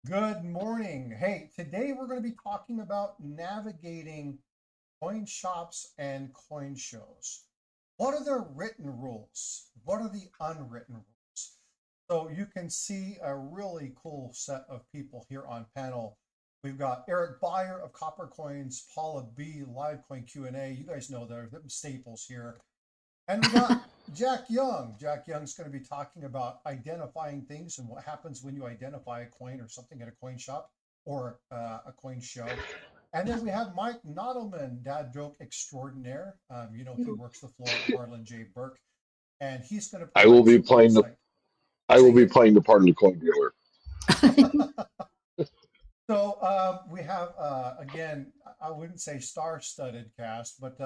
Good morning. Hey, today we're going to be talking about navigating coin shops and coin shows. What are the written rules? What are the unwritten rules? So you can see a really cool set of people here on panel. We've got Eric Beyer of Copper Coins, Paula B, Live Coin Q&A. You guys know they're staples here. And we got Jack Young. Jack Young's going to be talking about identifying things and what happens when you identify a coin or something at a coin shop or a coin show. And then we have Mike Nodelman, dad joke extraordinaire. He works the floor at Harlan J. Burke, and he's going to I will provide be some playing the insight. I will be playing the part of the coin dealer. So we have, again, I wouldn't say star-studded cast, but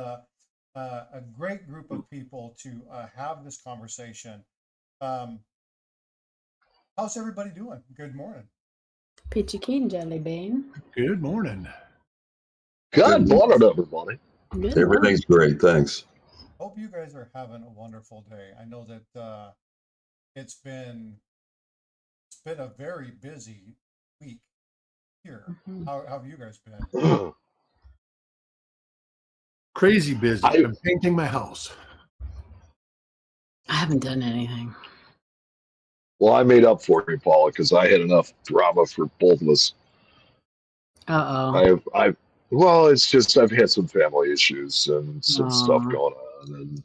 a great group of people to have this conversation. Um, how's everybody doing? Good morning. Peachy Keen, Jelly Bean. Good morning. Good morning, everybody. Good Everything's great, thanks. Hope you guys are having a wonderful day. I know that it's been a very busy week here. How have you guys been? Crazy busy. I'm painting my house. I haven't done anything. Well, I made up for it, Paula, because I had enough drama for both of us. Well, it's just I've had some family issues and some stuff going on, and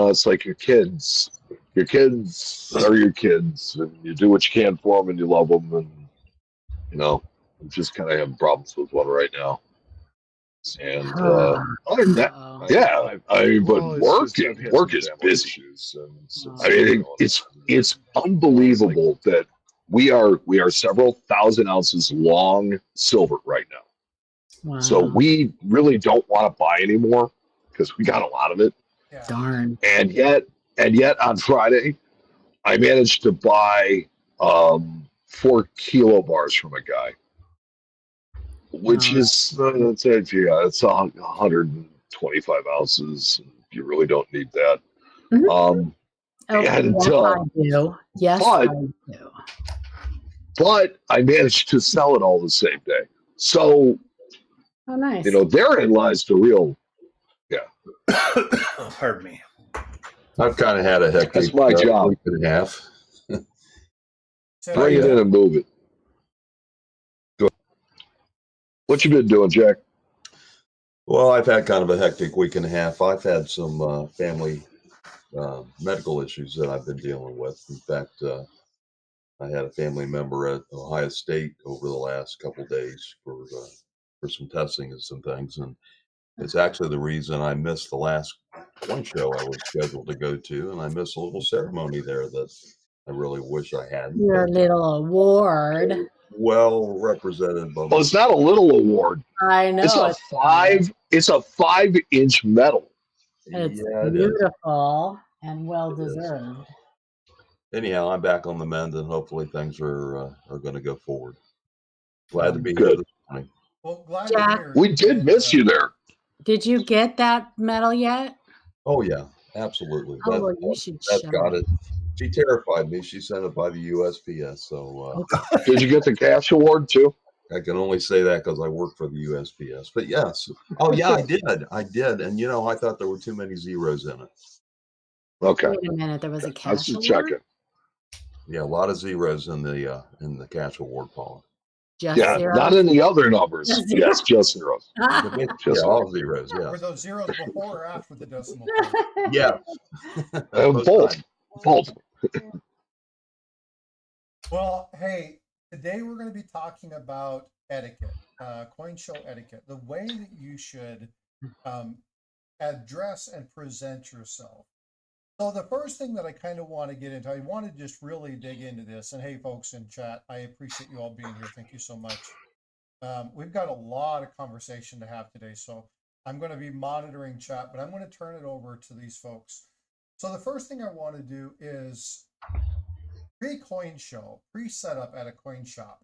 it's like your kids are your kids, and you do what you can for them, and you love them, and I'm just kind of having problems with one right now. And other than that, yeah, I mean, but work is busy. I mean, it's unbelievable that we are several thousand ounces long silver right now. Wow. So we really don't want to buy anymore because we got a lot of it. Yeah. Darn. And yet on Friday, I managed to buy 4 kilobars from a guy, which is it's 125 ounces. You really don't need that. Mm-hmm. I do. Yes, I do. But I managed to sell it all the same day. So, nice. Therein lies the real. Yeah. Pardon me. I've kind of had a hectic That's my job. week and a half. Bring it in and move it. Good. What you been doing, Jack? Well, I've had kind of a hectic week and a half. I've had some family medical issues that I've been dealing with. In fact, I had a family member at Ohio State over the last couple of days for some testing and some things, and it's actually the reason I missed the last coin show I was scheduled to go to, and I missed a little ceremony there that I really wish I hadn't. Your little award. Well represented by. Well, it's not a little award. I know. It's a 5-inch medal. It's beautiful and well deserved. Anyhow, I'm back on the mend, and hopefully things are going to go forward. Glad to be here this morning. Well, glad Jack, to hear. We did miss you there. Did you get that medal yet? Oh yeah, absolutely. Well, you should that's show got it. She terrified me. She sent it by the USPS. So did you get the cash award too? I can only say that because I work for the USPS. But yes. Oh yeah, I did. And I thought there were too many zeros in it. Okay. Wait a minute. There was a cash I was just award? checking. Yeah, a lot of zeros in the cash award, Paula. Just zeros? Not in the other numbers. Yes, just zeros. All zeros. Yeah. Were those zeros before or after the decimal point? Yeah. Both. Well, hey, today we're going to be talking about etiquette, coin show etiquette, the way that you should address and present yourself. So the first thing that I kind of want to get into, I want to just really dig into this. And hey, folks in chat, I appreciate you all being here. Thank you so much. We've got a lot of conversation to have today, so I'm going to be monitoring chat, but I'm going to turn it over to these folks. So the first thing I want to do is pre-coin show, pre-setup at a coin shop.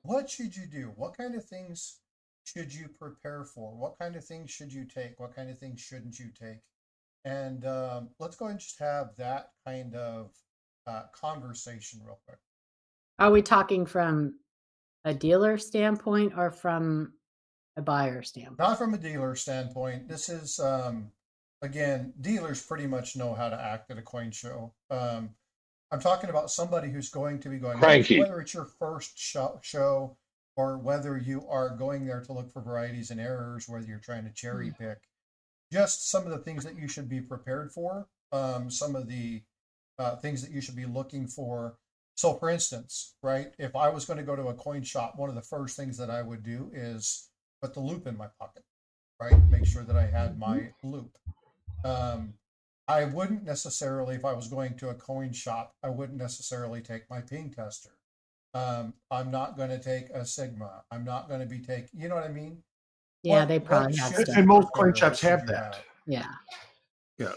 What should you do? What kind of things should you prepare for? What kind of things should you take? What kind of things shouldn't you take? And let's go and just have that kind of conversation real quick. Are we talking from a dealer standpoint or from a buyer standpoint? Not from a dealer standpoint. This is, again, dealers pretty much know how to act at a coin show. I'm talking about somebody who's going to be going, Cranky. whether it's your first show or whether you are going there to look for varieties and errors, whether you're trying to cherry pick, just some of the things that you should be prepared for, some of the things that you should be looking for. So for instance, right, if I was going to go to a coin shop, one of the first things that I would do is put the loop in my pocket, right? Make sure that I had my loop. I wouldn't necessarily, if I was going to a coin shop, I wouldn't necessarily take my ping tester. I'm not going to take a Sigma. I'm not going to be taking, you know what I mean? Yeah, they probably have stuff. And most coin shops have that. Yeah. Yeah.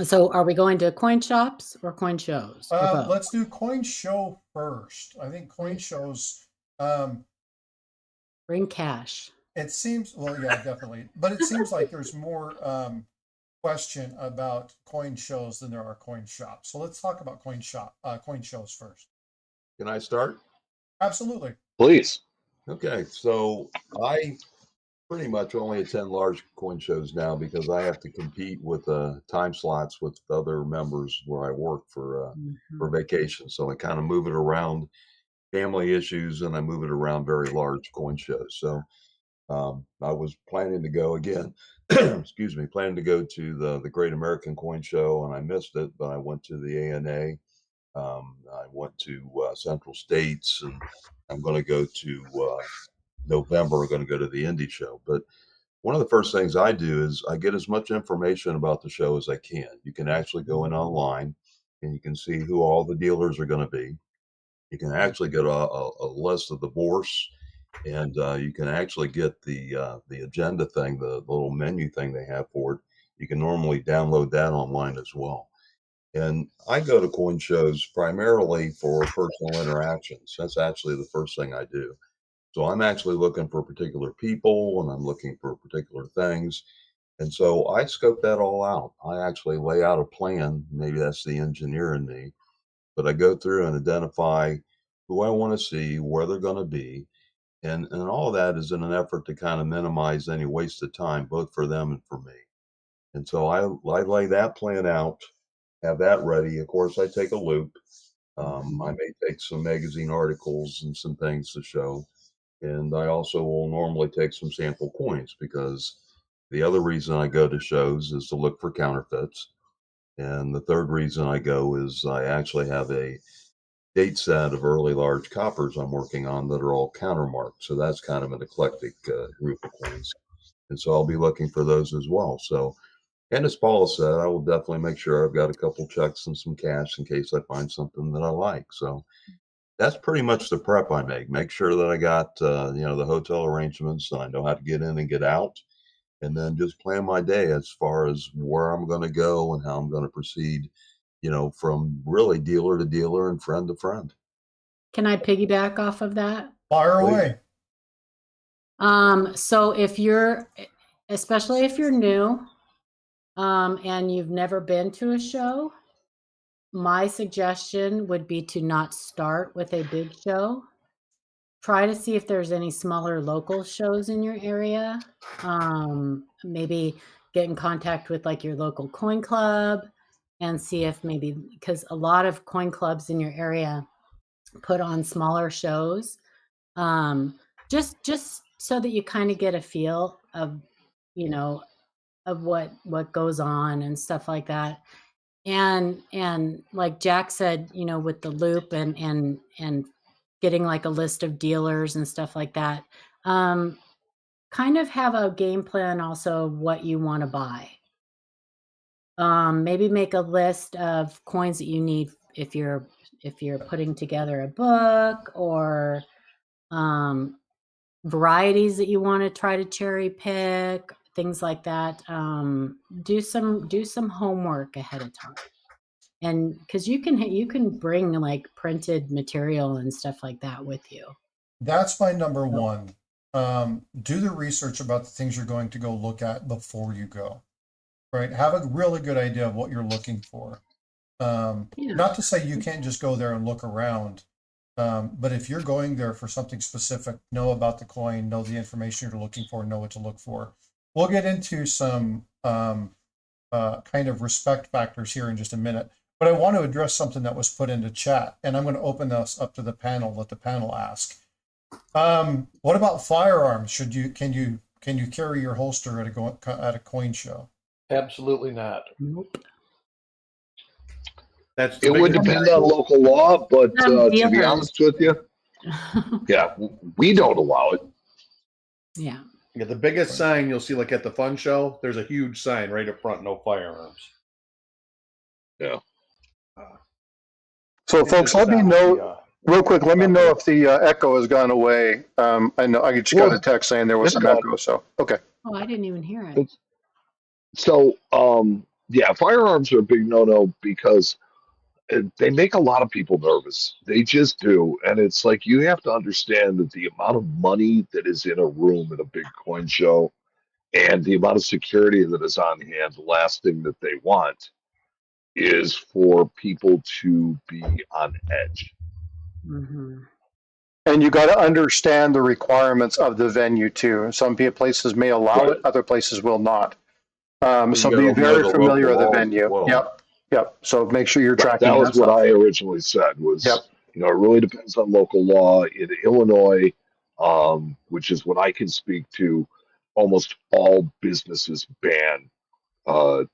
So are we going to coin shops or coin shows? Let's do coin show first. I think coin shows. Bring cash. It seems, well, yeah, definitely. But it seems like there's more question about coin shows than there are coin shops. So let's talk about coin shows first. Can I start? Absolutely. Please. Okay, so I pretty much only attend large coin shows now because I have to compete with time slots with other members where I work for vacation. So I kind of move it around family issues, and I move it around very large coin shows. So I was planning to go again, excuse me, planning to go to the Great American Coin Show, and I missed it, but I went to the ANA. I went to Central States, and I'm going to go to November. We're going to go to the Indy Show. But one of the first things I do is I get as much information about the show as I can. You can actually go in online, and you can see who all the dealers are going to be. You can actually get a list of the bourse, and you can actually get the agenda thing, the little menu thing they have for it. You can normally download that online as well. And I go to coin shows primarily for personal interactions. That's actually the first thing I do. So I'm actually looking for particular people, and I'm looking for particular things. And so I scope that all out. I actually lay out a plan. Maybe that's the engineer in me, but I go through and identify who I want to see, where they're going to be. And all of that is in an effort to kind of minimize any wasted time, both for them and for me. And so I lay that plan out, have that ready. Of course, I take a loop. I may take some magazine articles and some things to show. And I also will normally take some sample coins, because the other reason I go to shows is to look for counterfeits. And the third reason I go is I actually have a date set of early large coppers I'm working on that are all countermarked. So that's kind of an eclectic group of coins. And so I'll be looking for those as well. So, and as Paula said, I will definitely make sure I've got a couple checks and some cash in case I find something that I like. So that's pretty much the prep I make. Make sure that I got, the hotel arrangements, and I know how to get in and get out, and then just plan my day as far as where I'm going to go and how I'm going to proceed, from really dealer to dealer and friend to friend. Can I piggyback off of that? Fire away. So especially if you're new, and you've never been to a show, my suggestion would be to not start with a big show. Try to see if there's any smaller local shows in your area. Maybe get in contact with like your local coin club and see if maybe, because a lot of coin clubs in your area put on smaller shows, just so that you kind of get a feel of, of what goes on and stuff like that. And like Jack said, with the loop and getting like a list of dealers and stuff like that, kind of have a game plan also of what you want to buy. Maybe make a list of coins that you need if you're putting together a book, or varieties that you want to try to cherry pick, things like that. Do some homework ahead of time, and because you can bring like printed material and stuff like that with you. That's my number one. Do the research about the things you're going to go look at before you go. Right? Have a really good idea of what you're looking for. Not to say you can't just go there and look around, but if you're going there for something specific, know about the coin, know the information you're looking for, know what to look for. We'll get into some kind of respect factors here in just a minute, but I want to address something that was put into chat, and I'm going to open this up to the panel, let the panel ask. What about firearms? Can you carry your holster at a coin show? Absolutely not. Nope. That's It would depend on local law, but to be dealers. honest with you, yeah, we don't allow it. Yeah. Yeah, the biggest sign you'll see, like at the fun show, there's a huge sign right up front, no firearms. Yeah. So, folks, let me know real quick. Let me know if the echo has gone away. I know I just got a text saying there was some echo. So, okay. Oh, I didn't even hear it. So, yeah, firearms are a big no-no because they make a lot of people nervous. They just do. And it's like you have to understand that the amount of money that is in a room at a big coin show and the amount of security that is on hand, the last thing that they want is for people to be on edge. Mm-hmm. And you got to understand the requirements of the venue too. Some places may allow it, other places will not. So be very familiar with the venue. Well. Yep. So make sure you're tracking that. Was what I originally said was, you know, it really depends on local law. In Illinois, which is what I can speak to, almost all businesses ban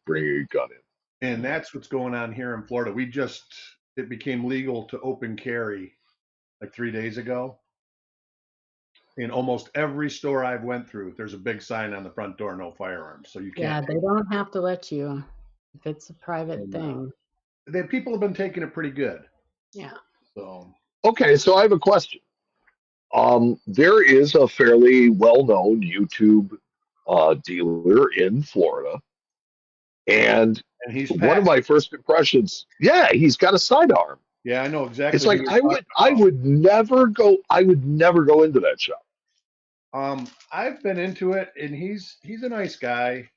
bringing a gun in. And that's what's going on here in Florida. It became legal to open carry like 3 days ago. In almost every store I've went through, there's a big sign on the front door, no firearms. So you can't. Yeah, they don't have to let you if it's a private thing. People have been taking it pretty good. Yeah. So okay, so I have a question. There is a fairly well-known YouTube dealer in Florida, and he's one of my first impressions. Yeah, he's got a sidearm. Yeah, I know exactly. It's like I would never go into that shop. I've been into it, and he's a nice guy.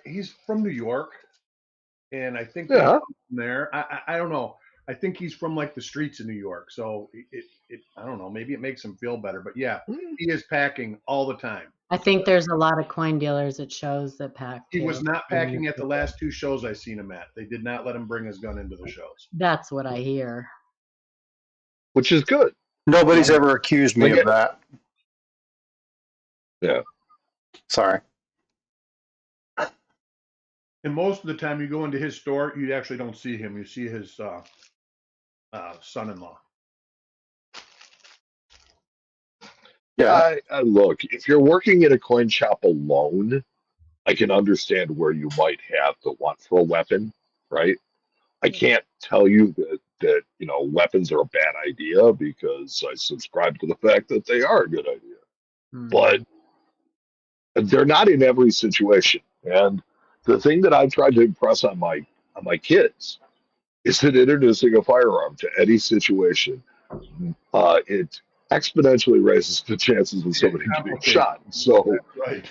He's from New York, and I think from there. I don't know. I think he's from like the streets of New York, so I don't know. Maybe it makes him feel better, but yeah, he is packing all the time. I think there's a lot of coin dealers at shows that pack. He was not packing at the last 2 shows I seen him at. They did not let him bring his gun into the shows. That's what I hear. Which is good. Nobody's ever accused me of that. Yeah. Sorry. And most of the time you go into his store, you actually don't see him. You see his son-in-law. Yeah. Look, if you're working in a coin shop alone, I can understand where you might have the want for a weapon, right? I can't tell you that you know weapons are a bad idea because I subscribe to the fact that they are a good idea. But they're not in every situation. And the thing that I've tried to impress on my kids is that introducing a firearm to any situation, it exponentially raises the chances of somebody getting shot. So, right.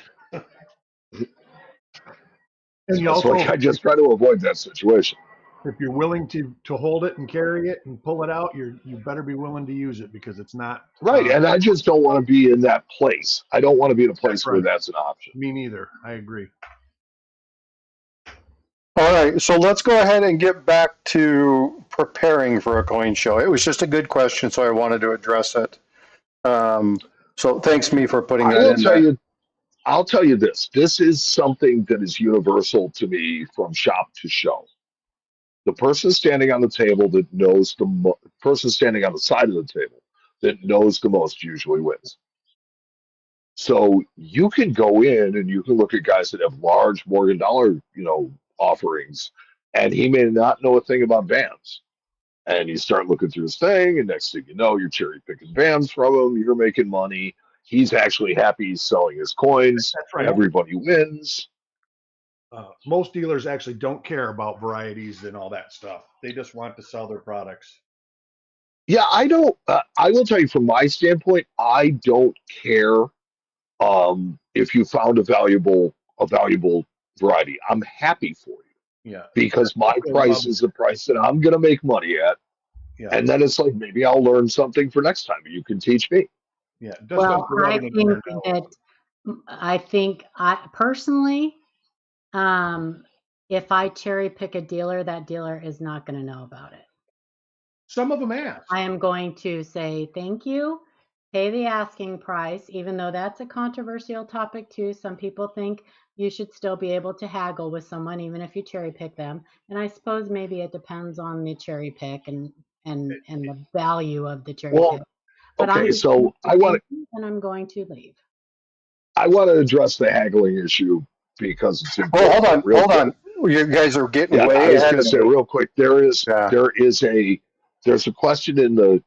And you also, I just try to avoid that situation. If you're willing to hold it and carry it and pull it out, you better be willing to use it because it's not right. And I just don't want to be in that place. I don't want to be in a place where that's an option. Me neither. I agree. All right, so let's go ahead and get back to preparing for a coin show. It was just a good question, so I wanted to address it. So thanks me for putting that in there. I'll tell you this. This is something that is universal to me from shop to show. The person standing on the table that knows the person standing on the side of the table that knows the most usually wins. So you can go in and you can look at guys that have large Morgan dollar, offerings, and he may not know a thing about VAMs. And you start looking through his thing, and next thing you know, you're cherry picking VAMs from him. You're making money. He's actually happy he's selling his coins. That's right. Everybody wins. Most dealers actually don't care about varieties and all that stuff. They just want to sell their products. Yeah, I don't. I will tell you from my standpoint, I don't care if you found a valuable variety. I'm happy for you. Yeah. because my price is the price that I'm going to make money at. Yeah. And then it's like, maybe I'll learn something for next time. You can teach me. Yeah. Well, I think personally, if I cherry pick a dealer, that dealer is not going to know about it. Some of them ask. I am going to say thank you, pay the asking price, even though that's a controversial topic too. Some people think you should still be able to haggle with someone even if you cherry pick them. And I suppose maybe it depends on the cherry pick and the value of the cherry pick. But okay, so I want to, and I'm going to leave. I want to address the haggling issue because it's important. Well, hold on. You guys are getting way I was ahead going to say real quick. There's a question in the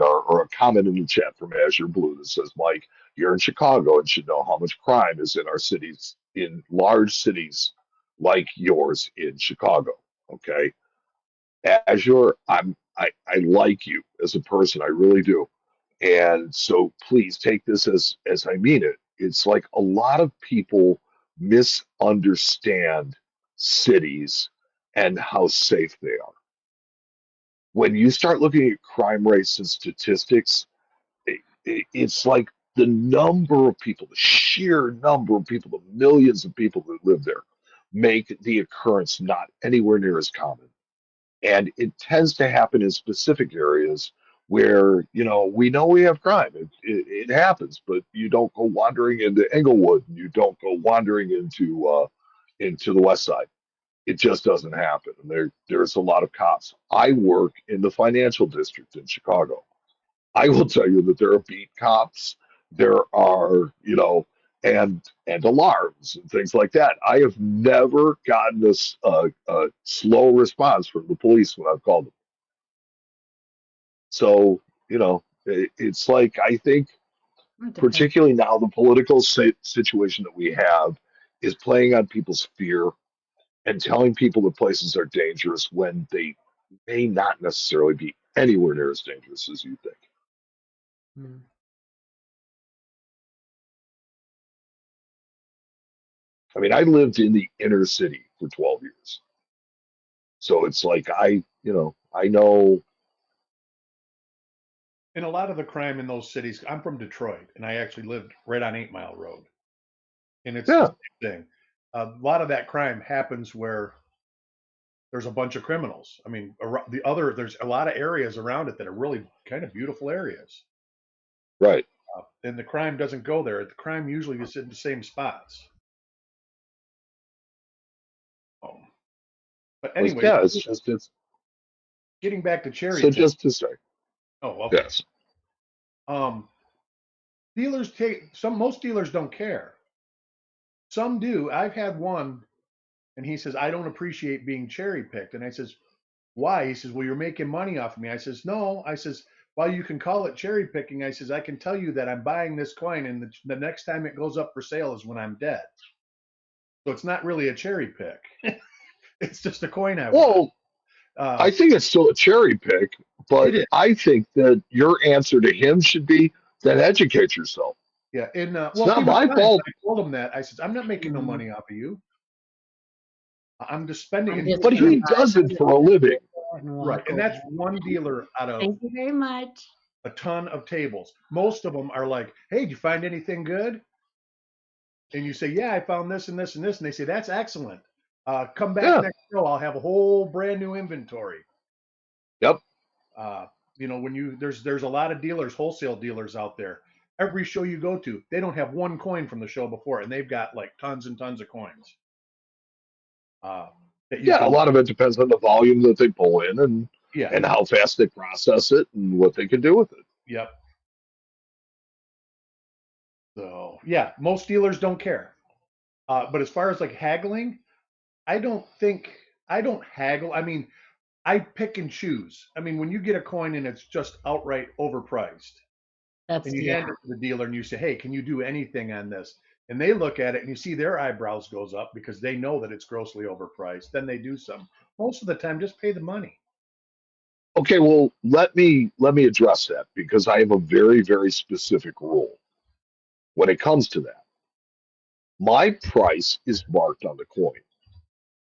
or a comment in the chat from Azure Blue that says, Mike, you're in Chicago and should know how much crime is in our cities, in large cities like yours in Chicago. Okay, Azure, I like you as a person, I really do. And so please take this as I mean it. It's like a lot of people misunderstand cities and how safe they are. When you start looking at crime rates and statistics, it's like the number of people, the sheer number of people, the millions of people that live there make the occurrence not anywhere near as common. And it tends to happen in specific areas where, we know we have crime. It happens, but you don't go wandering into Englewood, and you don't go wandering into the West Side. It just doesn't happen. And there's a lot of cops. I work in the financial district in Chicago. I will tell you that there are beat cops. There are, and alarms and things like that. I have never gotten a slow response from the police when I've called them. So, it's like, I think, particularly now, the political situation that we have is playing on people's fear and telling people that places are dangerous when they may not necessarily be anywhere near as dangerous as you think. Hmm. I mean, I lived in the inner city for 12 years. So it's like, I know. And a lot of the crime in those cities, I'm from Detroit, and I actually lived right on 8 Mile Road. And it's the same thing. A lot of that crime happens where there's a bunch of criminals. I mean, there's a lot of areas around it that are really kind of beautiful areas. Right. And the crime doesn't go there. The crime usually is in the same spots. But anyway, it's getting back to cherry. So just to say. Oh, okay. Yes. Dealers most dealers don't care. Some do. I've had one, and he says, I don't appreciate being cherry picked. And I says, why? He says, well, you're making money off of me. I says, no. I says, while you can call it cherry picking, I says, I can tell you that I'm buying this coin, and the next time it goes up for sale is when I'm dead. So it's not really a cherry pick. It's just a coin I want. I think it's still a cherry pick, but I think that your answer to him should be, then educate yourself. Yeah, and it's not my fault. I told him that. I said, I'm not making no money off of you. I'm just spending. But he does it for a living. Right, and that's one dealer out of. Thank you very much. A ton of tables. Most of them are like, hey, did you find anything good? And you say, yeah, I found this and this and this. And they say, that's excellent. Come back next show. I'll have a whole brand new inventory. Yep. When there's a lot of dealers, wholesale dealers out there. Every show you go to, they don't have one coin from the show before, and they've got like tons and tons of coins. A lot of it depends on the volume that they pull in and how fast they process it and what they can do with it. Yep. So most dealers don't care. But as far as like haggling, I don't haggle. I mean, I pick and choose. I mean, when you get a coin and it's just outright overpriced, and you hand it to the dealer and you say, hey, can you do anything on this? And they look at it and you see their eyebrows goes up because they know that it's grossly overpriced. Then they do some. Most of the time, just pay the money. Okay, well, let me address that because I have a very, very specific rule when it comes to that. My price is marked on the coin.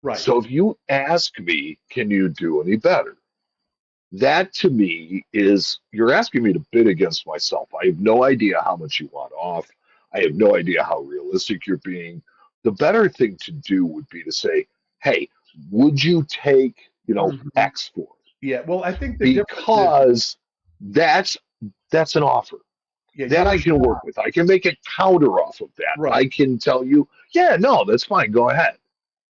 Right. So if you ask me, can you do any better? That to me is, you're asking me to bid against myself. I have no idea how much you want off. I have no idea how realistic you're being. The better thing to do would be to say, hey, would you take, X for it? Yeah. Well, I think the difference is, Because that's an offer yeah, that I can work with. I can make a counter off of that. right. I can tell you, yeah, no, that's fine. Go ahead.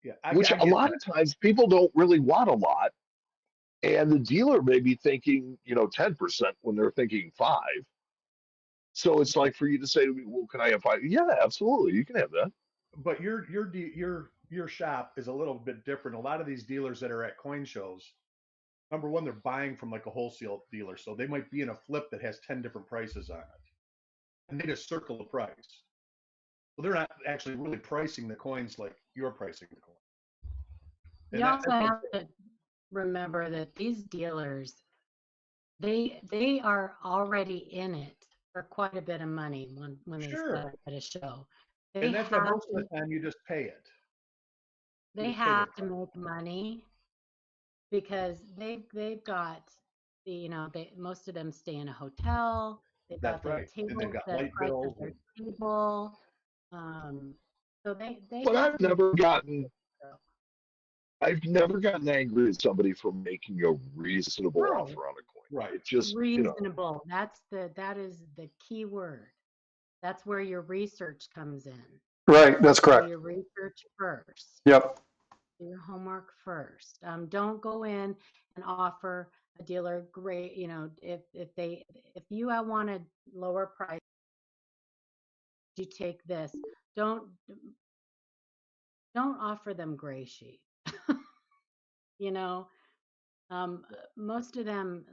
Yeah. Which a lot of times people don't really want a lot. And the dealer may be thinking, 10% when they're thinking 5. So it's like for you to say to me, well, can I have 5? Yeah, absolutely. You can have that. But your shop is a little bit different. A lot of these dealers that are at coin shows, number one, they're buying from like a wholesale dealer, so they might be in a flip that has 10 different prices on it, and they just circle the price. So they're not actually really pricing the coins like you're pricing the coin. You also have to remember that these dealers, they are already in it for quite a bit of money when they set up at a show. And that's why most of the time you just pay it. They have to make money because they've got most of them stay in a hotel. They've got their table, and they've got the light price bills. of their table. So they. But I've never gotten angry at somebody for making a reasonable offer on a coin. Right. It just reasonable. That is the key word. That's where your research comes in. Right. That's correct. Do your research first. Yep. Do your homework first. Don't go in and offer a dealer great. If you want a lower price, you take this. Don't offer them gray sheet. Most of them,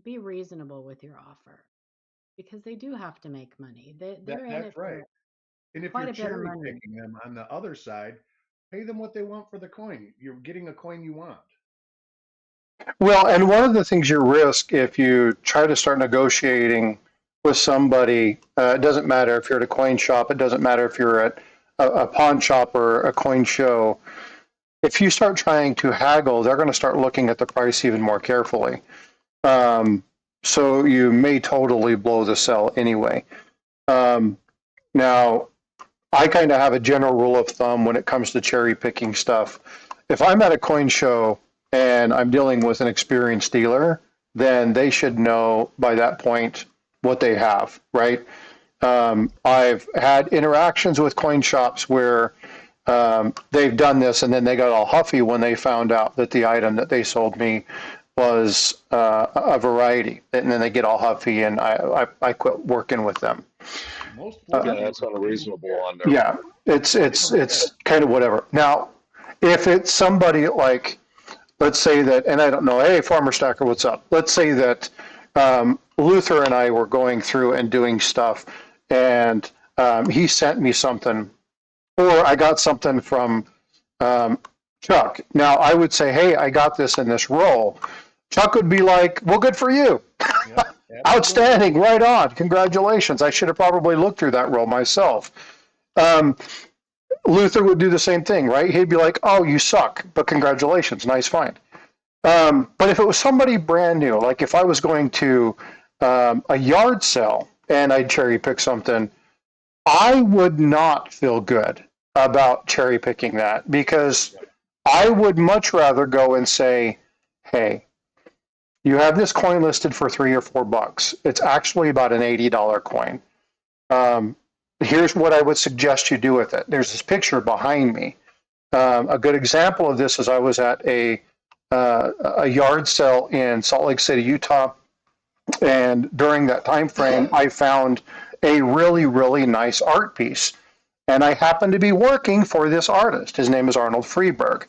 be reasonable with your offer because they do have to make money. They're in it right. And if you're cherry picking them on the other side, pay them what they want for the coin. You're getting a coin you want. Well, and one of the things you risk if you try to start negotiating with somebody, it doesn't matter if you're at a coin shop, it doesn't matter if you're at a pawn shop or a coin show. If you start trying to haggle, they're going to start looking at the price even more carefully. So you may totally blow the sell anyway. Now, I kind of have a general rule of thumb when it comes to cherry picking stuff. If I'm at a coin show and I'm dealing with an experienced dealer, then they should know by that point what they have, right? I've had interactions with coin shops where they've done this and then they got all huffy when they found out that the item that they sold me was a variety, and then they get all huffy, and I quit working with them. That's unreasonable on their part. It's kind of whatever. Now, if it's somebody like, let's say that, and I don't know, hey, Farmer Stacker, what's up? Let's say that Luther and I were going through and doing stuff, and he sent me something, or I got something from Chuck. Now, I would say, hey, I got this in this roll. Chuck would be like, well, good for you. Yep, outstanding, right on. Congratulations. I should have probably looked through that roll myself. Luther would do the same thing, right? He'd be like, oh, you suck, but congratulations, nice find. But if it was somebody brand new, like if I was going to a yard sale and I'd cherry pick something, I would not feel good about cherry picking that, because I would much rather go and say, hey, you have this coin listed for $3 or $4. It's actually about an $80 coin. Here's what I would suggest you do with it. There's this picture behind me. A good example of this is I was at a yard sale in Salt Lake City, Utah, and during that time frame, I found a really, really nice art piece. And I happened to be working for this artist. His name is Arnold Freeberg.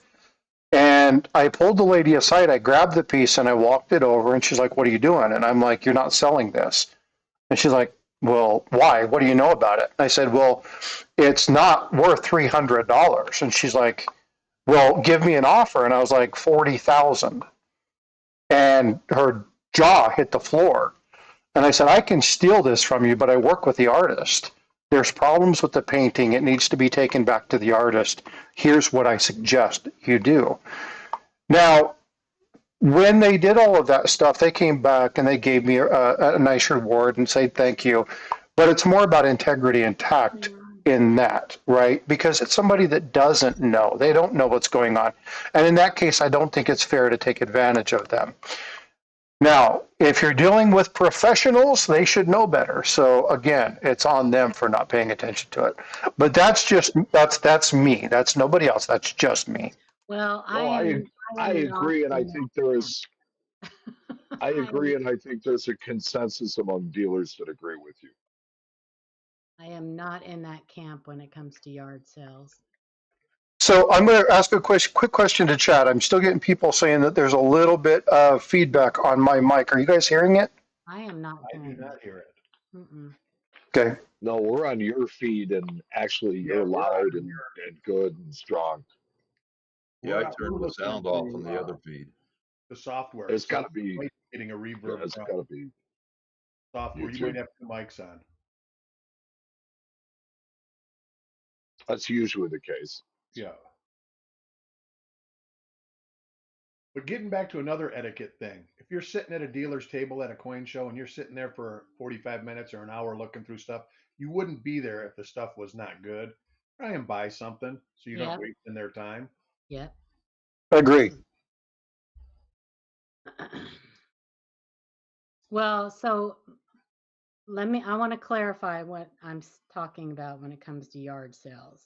And I pulled the lady aside, I grabbed the piece and I walked it over, and she's like, what are you doing? And I'm like, you're not selling this. And she's like, well, why? What do you know about it? And I said, well, it's not worth $300. And she's like, well, give me an offer. And I was like, $40,000. And her jaw hit the floor. And I said, I can steal this from you, but I work with the artist. There's problems with the painting. It needs to be taken back to the artist. Here's what I suggest you do. Now, when they did all of that stuff, they came back and they gave me a nice reward and said thank you. But it's more about integrity and tact in that, right? Because it's somebody that doesn't know. They don't know what's going on. And in that case, I don't think it's fair to take advantage of them. Now, if you're dealing with professionals, they should know better. So again, it's on them for not paying attention to it. But that's me. That's nobody else. That's just me. Well, I agree, and I think there's a consensus among dealers that agree with you. I am not in that camp when it comes to yard sales. So I'm going to ask a quick question to chat. I'm still getting people saying that there's a little bit of feedback on my mic. Are you guys hearing it? I am not. I do not hear it. Mm-mm. Okay. No, we're on your feed, and actually you're loud and good and strong. Yeah, I turned the sound off on the other feed. The software. It's got to be getting a reverb. Yeah, it's got to be software. You might have two mics on. That's usually the case. Yeah. But getting back to another etiquette thing, if you're sitting at a dealer's table at a coin show and you're sitting there for 45 minutes or an hour looking through stuff, you wouldn't be there if the stuff was not good. Try and buy something so you're not wasting their time. Yep. Agree. Well, so I want to clarify what I'm talking about when it comes to yard sales.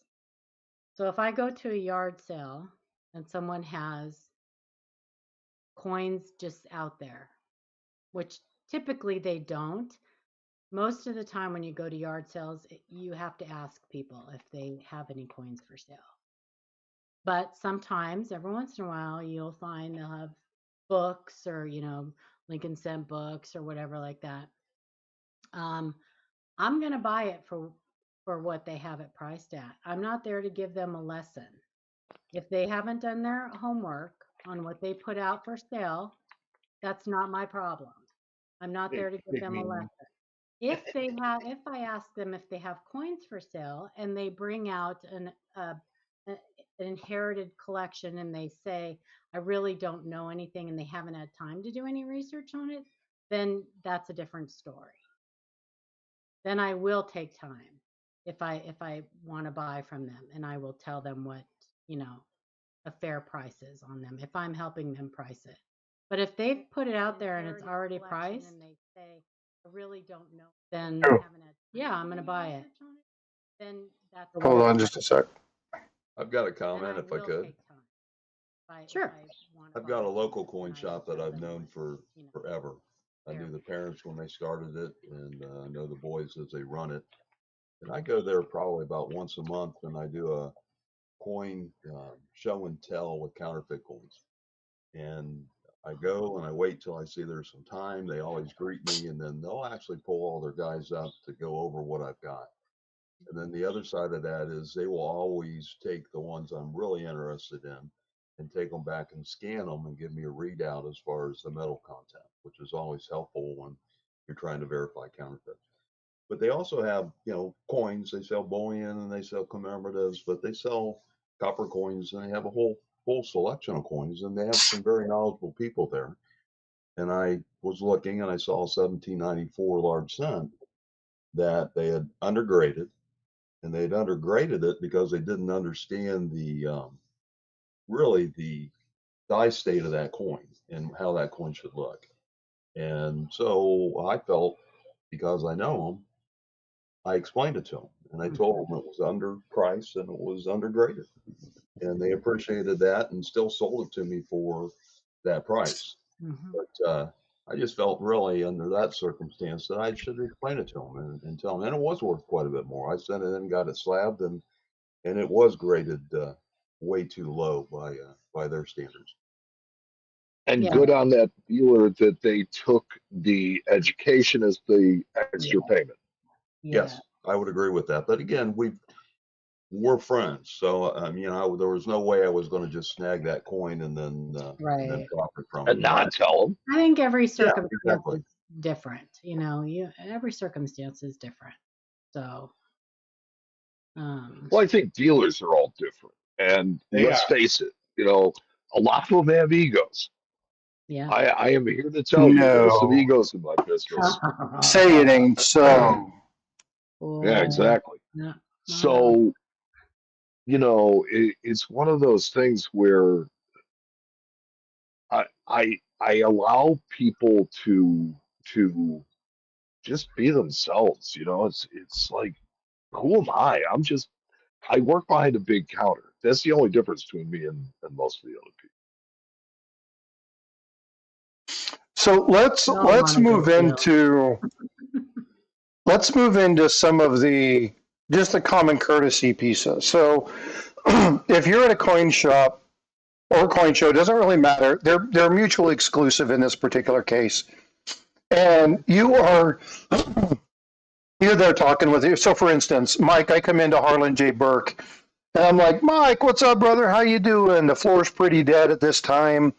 So if I go to a yard sale and someone has coins just out there, which typically they don't, most of the time when you go to yard sales, you have to ask people if they have any coins for sale. But sometimes, every once in a while, you'll find they'll have books or, Lincoln Cent books or whatever like that. I'm going to buy it for what they have it priced at. I'm not there to give them a lesson. If they haven't done their homework on what they put out for sale, that's not my problem. I'm not there to give them a lesson. If I ask them if they have coins for sale and they bring out an inherited collection and they say, I really don't know anything and they haven't had time to do any research on it, then that's a different story. Then I will take time if I want to buy from them, and I will tell them what, a fair price is on them if I'm helping them price it. But if they've put it out there and it's already priced and they say, I really don't know, then I'm going to buy it. Then that's Hold on just a sec. I've got a comment if I could. Sure. I've got a local coin shop that I've known for forever. I knew the parents when they started it, and I know the boys as they run it. And I go there probably about once a month, and I do a coin show and tell with counterfeit coins. And I go and I wait till I see there's some time. They always greet me, and then they'll actually pull all their guys up to go over what I've got. And then the other side of that is they will always take the ones I'm really interested in and take them back and scan them and give me a readout as far as the metal content, which is always helpful when you're trying to verify counterfeits. But they also have, coins. They sell bullion and they sell commemoratives, but they sell copper coins and they have a whole selection of coins, and they have some very knowledgeable people there. And I was looking and I saw a 1794 large cent that they had undergraded, and they'd undergraded it because they didn't understand the really the die state of that coin and how that coin should look. And so I felt, because I know them, I explained it to them, and I told them it was underpriced and it was undergraded, and they appreciated that and still sold it to me for that price. But I just felt really under that circumstance that I should explain it to them and tell them, and it was worth quite a bit more. I sent it in and got it slabbed, and it was graded way too low by their standards. And good on that dealer that they took the education as the extra payment. Yes, I would agree with that. But again, we're friends, so there was no way I was going to just snag that coin and then profit from it and not tell them. I think every circumstance is different. Every circumstance is different. So Well, I think dealers are all different, and let's face it, a lot of them have egos. Yeah. I am here to tell you there's some No. egos in my business. Say it ain't so. Yeah, exactly. No, So, it's one of those things where I allow people to just be themselves. It's like, who am I? I work behind a big counter. That's the only difference between me and most of the other people. So let's move into some of the just the common courtesy pieces. So if you're at a coin shop or coin show, it doesn't really matter. They're mutually exclusive in this particular case. And you're there talking with you. So for instance, Mike, I come into Harlan J. Burke and I'm like, Mike, what's up, brother? How you doing? The floor's pretty dead at this time.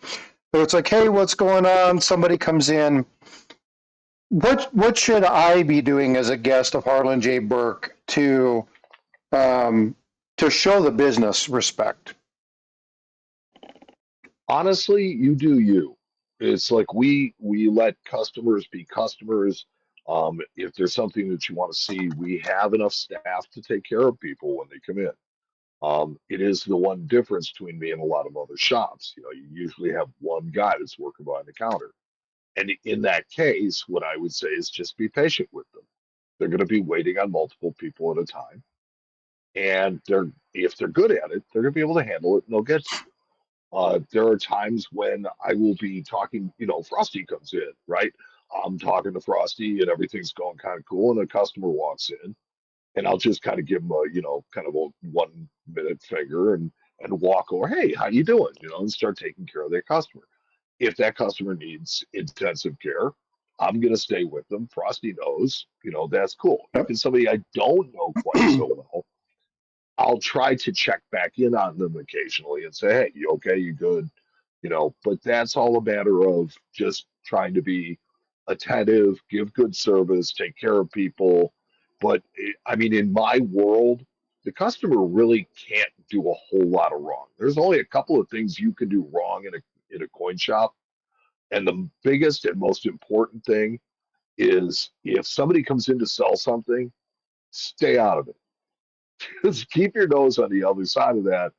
So it's like, hey, what's going on? Somebody comes in. What should I be doing as a guest of Harlan J. Burke to show the business respect? Honestly, you do you. It's like we let customers be customers. If there's something that you want to see, we have enough staff to take care of people when they come in. It is the one difference between me and a lot of other shops. You usually have one guy that's working behind the counter. And in that case, what I would say is just be patient with them. They're going to be waiting on multiple people at a time. And if they're good at it, they're going to be able to handle it and they'll get to you. There are times when I will be talking, Frosty comes in, right? I'm talking to Frosty and everything's going kind of cool, and a customer walks in, and I'll just kind of give him kind of a 1 minute finger and walk over, hey, how you doing? And start taking care of that customer. If that customer needs intensive care, I'm going to stay with them. Frosty knows, that's cool. If it's somebody I don't know quite so well, I'll try to check back in on them occasionally and say, hey, you okay? You good? But that's all a matter of just trying to be attentive, give good service, take care of people. But I mean, in my world, the customer really can't do a whole lot of wrong. There's only a couple of things you can do wrong in a coin shop. And the biggest and most important thing is if somebody comes in to sell something, stay out of it. Just keep your nose on the other side of that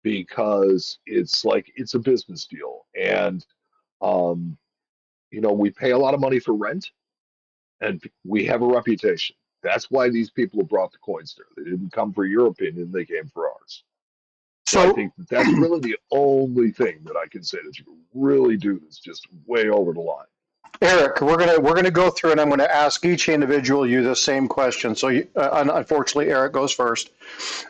because it's a business deal. And um, we pay a lot of money for rent and we have a reputation. That's why these people have brought the coins there. They didn't come for your opinion, they came for ours. So I think that's really the only thing that I can say that you can really do that's just way over the line. Eric, we're gonna go through, and I'm going to ask each individual you the same question. So, unfortunately, Eric goes first.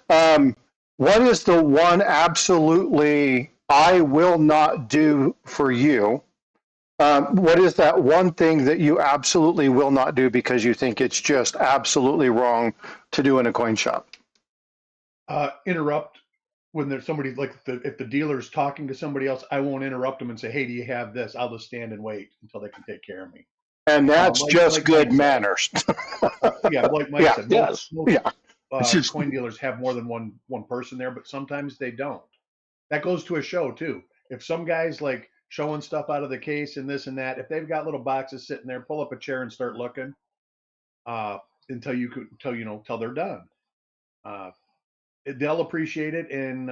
What is the one absolutely I will not do for you? What is that one thing that you absolutely will not do because you think it's just absolutely wrong to do in a coin shop? Interrupt when there's somebody like if the dealer's talking to somebody else. I won't interrupt them and say, "Hey, do you have this?" I'll just stand and wait until they can take care of me. And that's just good manners. Yeah, like Mike said, most just... coin dealers have more than one person there, but sometimes they don't. That goes to a show too. If some guy's like showing stuff out of the case and this and that, if they've got little boxes sitting there, pull up a chair and start looking until they're done. They'll appreciate it, and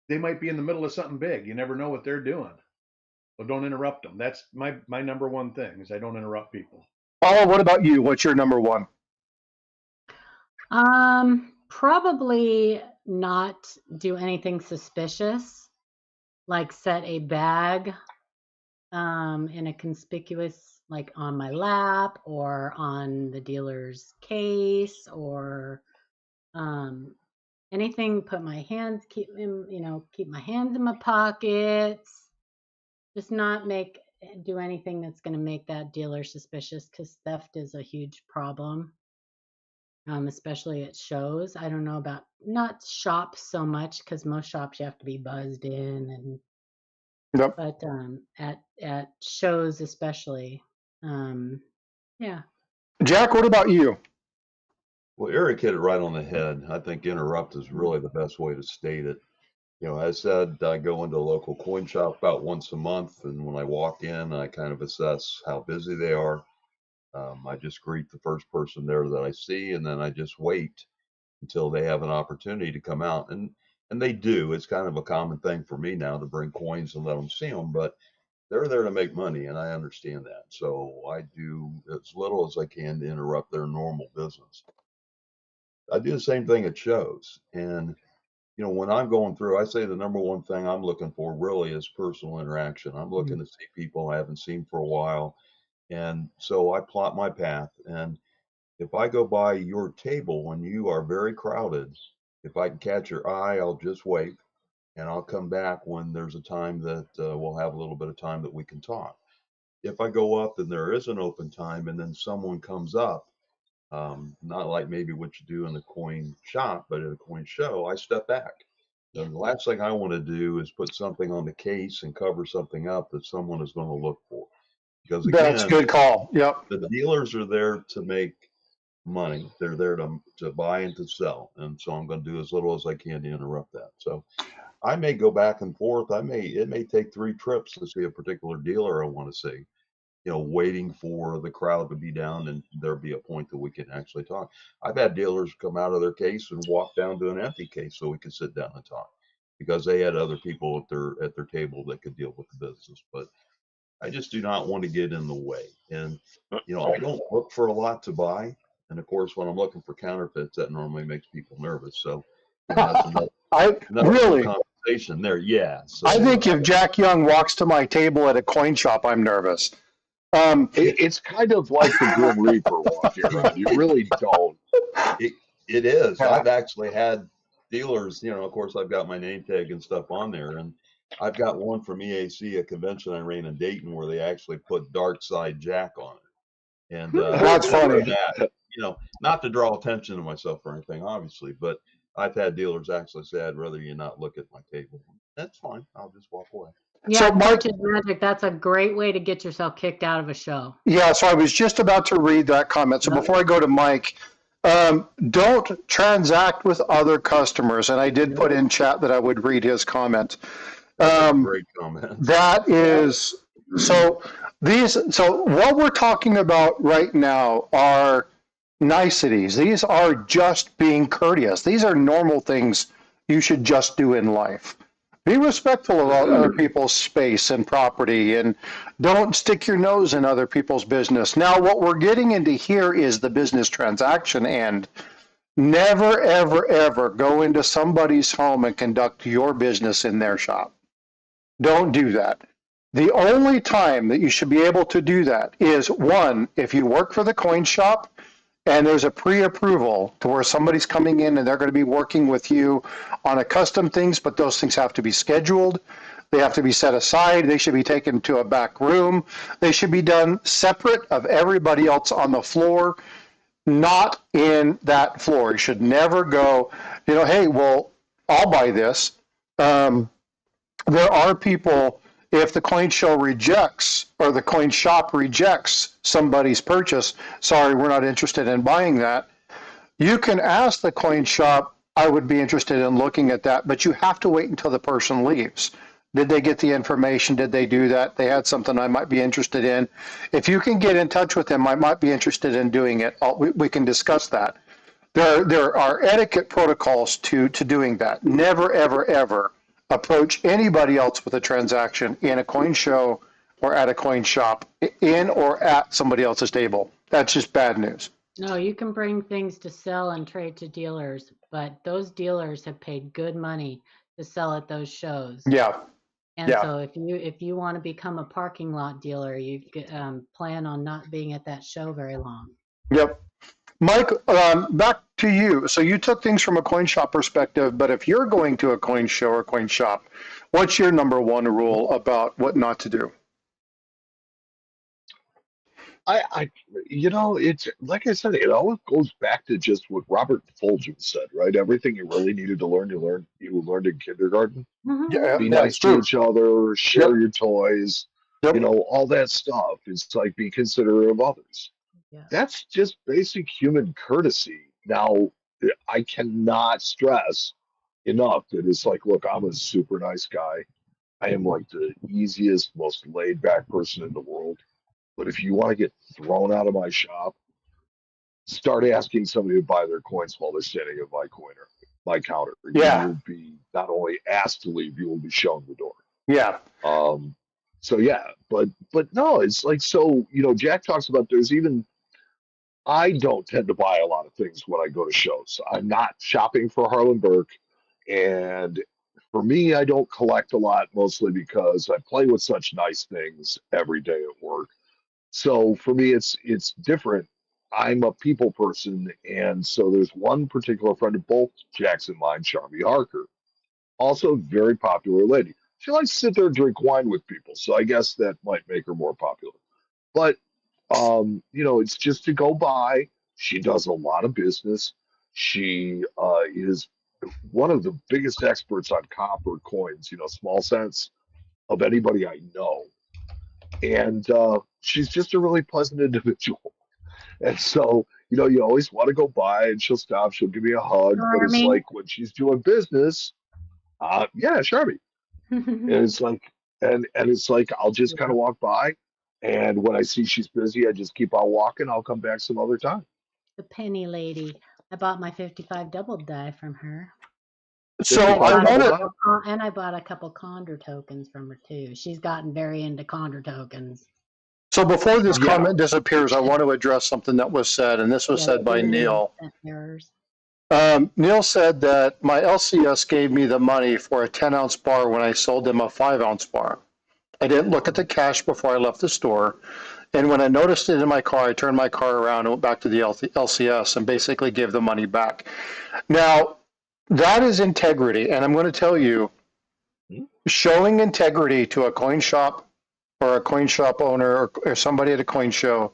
they might be in the middle of something big. You never know what they're doing. So don't interrupt them. That's my number one thing is I don't interrupt people. Paula, what about you? What's your number one? Probably not do anything suspicious, like set a bag in a conspicuous, like on my lap or on the dealer's case or anything. Put my hands, keep my hands in my pockets. Just not do anything that's going to make that dealer suspicious, because theft is a huge problem, especially at shows. I don't know about not shops so much, because most shops you have to be buzzed in, and but at shows especially, yeah. Jack, what about you? Well, Eric hit it right on the head. I think interrupt is really the best way to state it. As said, I go into a local coin shop about once a month, and when I walk in, I kind of assess how busy they are. I just greet the first person there that I see, and then I just wait until they have an opportunity to come out. And they do. It's kind of a common thing for me now to bring coins and let them see them, but they're there to make money, and I understand that. So I do as little as I can to interrupt their normal business. I do the same thing at shows. And when I'm going through, I say the number one thing I'm looking for really is personal interaction. I'm looking to see people I haven't seen for a while. And so I plot my path. And if I go by your table and you are very crowded, if I can catch your eye, I'll just wait and I'll come back when there's a time that we'll have a little bit of time that we can talk. If I go up and there is an open time and then someone comes up, not like maybe what you do in the coin shop, but at a coin show, I step back. And the last thing I want to do is put something on the case and cover something up that someone is going to look for. Because That's a again, good call. Yep. the dealers are there to make money. They're there to buy and to sell. And so I'm going to do as little as I can to interrupt that. So I may go back and forth. It may take 3 trips to see a particular dealer I want to see, waiting for the crowd to be down and there'll be a point that we can actually talk. I've had dealers come out of their case and walk down to an empty case so we could sit down and talk because they had other people at their table that could deal with the business. But I just do not want to get in the way. And, I don't look for a lot to buy. And of course, when I'm looking for counterfeits, that normally makes people nervous. So, that's another really conversation there. Yeah. So, I think if Jack Young walks to my table at a coin shop, I'm nervous. It's kind of like the Grim Reaper walking around. You really don't. It is. I've actually had dealers, of course, I've got my name tag and stuff on there. And I've got one from EAC, a convention I ran in Dayton, where they actually put Dark Side Jack on it. And that's funny. that, not to draw attention to myself or anything, obviously, but I've had dealers actually say, I'd rather you not look at my table. That's fine. I'll just walk away. Yeah, so Coach's Magic, that's a great way to get yourself kicked out of a show. Yeah, so I was just about to read that comment. So before I go to Mike, don't transact with other customers. And I did put in chat that I would read his comment. That's a great comment. That is, so what we're talking about right now are niceties. These are just being courteous. These are normal things you should just do in life. Be respectful of other people's space and property, and don't stick your nose in other people's business. Now, what we're getting into here is the business transaction end. Never, ever, ever go into somebody's home and conduct your business in their shop. Don't do that. The only time that you should be able to do that is, one, if you work for the coin shop, and there's a pre-approval to where somebody's coming in and they're going to be working with you on a custom things, but those things have to be scheduled. They have to be set aside. They should be taken to a back room. They should be done separate of everybody else on the floor, not in that floor. You should never go, hey, well, I'll buy this. There are people, if the coin show rejects or the coin shop rejects somebody's purchase, sorry, we're not interested in buying that. You can ask the coin shop, I would be interested in looking at that, but you have to wait until the person leaves. Did they get the information? Did they do that? They had something I might be interested in. If you can get in touch with them, I might be interested in doing it. We can discuss that. There are etiquette protocols to doing that. Never, ever, ever approach anybody else with a transaction in a coin show or at a coin shop, in or at somebody else's table. That's just bad news. No, you can bring things to sell and trade to dealers, but those dealers have paid good money to sell at those shows. Yeah. And so if you want to become a parking lot dealer, you plan on not being at that show very long. Yep. Mike, back to you. So you took things from a coin shop perspective, but if you're going to a coin show or coin shop, what's your number one rule about what not to do? It's like I said, it always goes back to just what Robert Fulgen said, right? Everything you really needed to learn, you learned in kindergarten. Mm-hmm. Yeah, be nice to each other, share your toys, Yep. All that stuff. It's like be considerate of others. Yeah. That's just basic human courtesy. Now, I cannot stress enough that it's like, look, I'm a super nice guy. I am like the easiest, most laid back person in the world. But if you want to get thrown out of my shop, start asking somebody to buy their coins while they're standing at my counter. You will be not only asked to leave, you will be shown the door. Yeah. So yeah, but no, it's like, so, Jack talks about there's even, I don't tend to buy a lot of things when I go to shows. I'm not shopping for Harlan Burke, and for me, I don't collect a lot, mostly because I play with such nice things every day at work. So for me, it's different. I'm a people person, and so there's one particular friend of both Jack's and mine, Charmy Harker, also a very popular lady. She likes to sit there and drink wine with people, so I guess that might make her more popular. But it's just to go by. She does a lot of business. She is one of the biggest experts on copper coins, small cents, of anybody I know. And she's just a really pleasant individual. And so, you always want to go by, and she'll stop, she'll give me a hug, but it's like when she's doing business, yeah, Sharpie. And it's like, and it's like, I'll just kind of walk by, and when I see she's busy, I just keep on walking. I'll come back some other time. The penny lady. I bought my 55 double die from her. So I bought a couple Condor tokens from her too. She's gotten very into Condor tokens. So before this comment disappears, I want to address something that was said, and this was said by Neil. Neil said that my LCS gave me the money for a 10-ounce bar when I sold them a 5-ounce bar. I didn't look at the cash before I left the store, and when I noticed it in my car, I turned my car around and went back to the LCS and basically gave the money back. Now, that is integrity, and I'm going to tell you, showing integrity to a coin shop or a coin shop owner or somebody at a coin show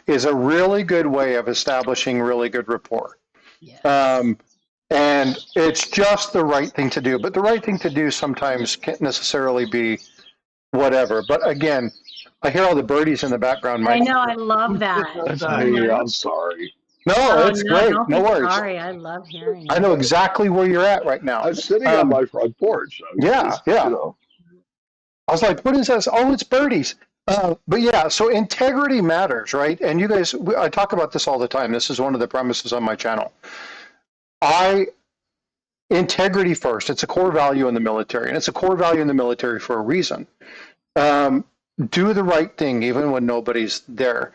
is a really good way of establishing really good rapport. Yes. And it's just the right thing to do. But the right thing to do sometimes can't necessarily be whatever. But again, I hear all the birdies in the background. I know, I love that. I'm sorry. No, it's great. No worries. Sorry, I love hearing it. I know exactly where you're at right now. I'm sitting on my front porch. Yeah. I was like, what is this? Oh, it's birdies. But yeah, so integrity matters, right? And you guys, I talk about this all the time. This is one of the premises on my channel. Integrity first. It's a core value in the military, and it's a core value in the military for a reason. Do the right thing even when nobody's there.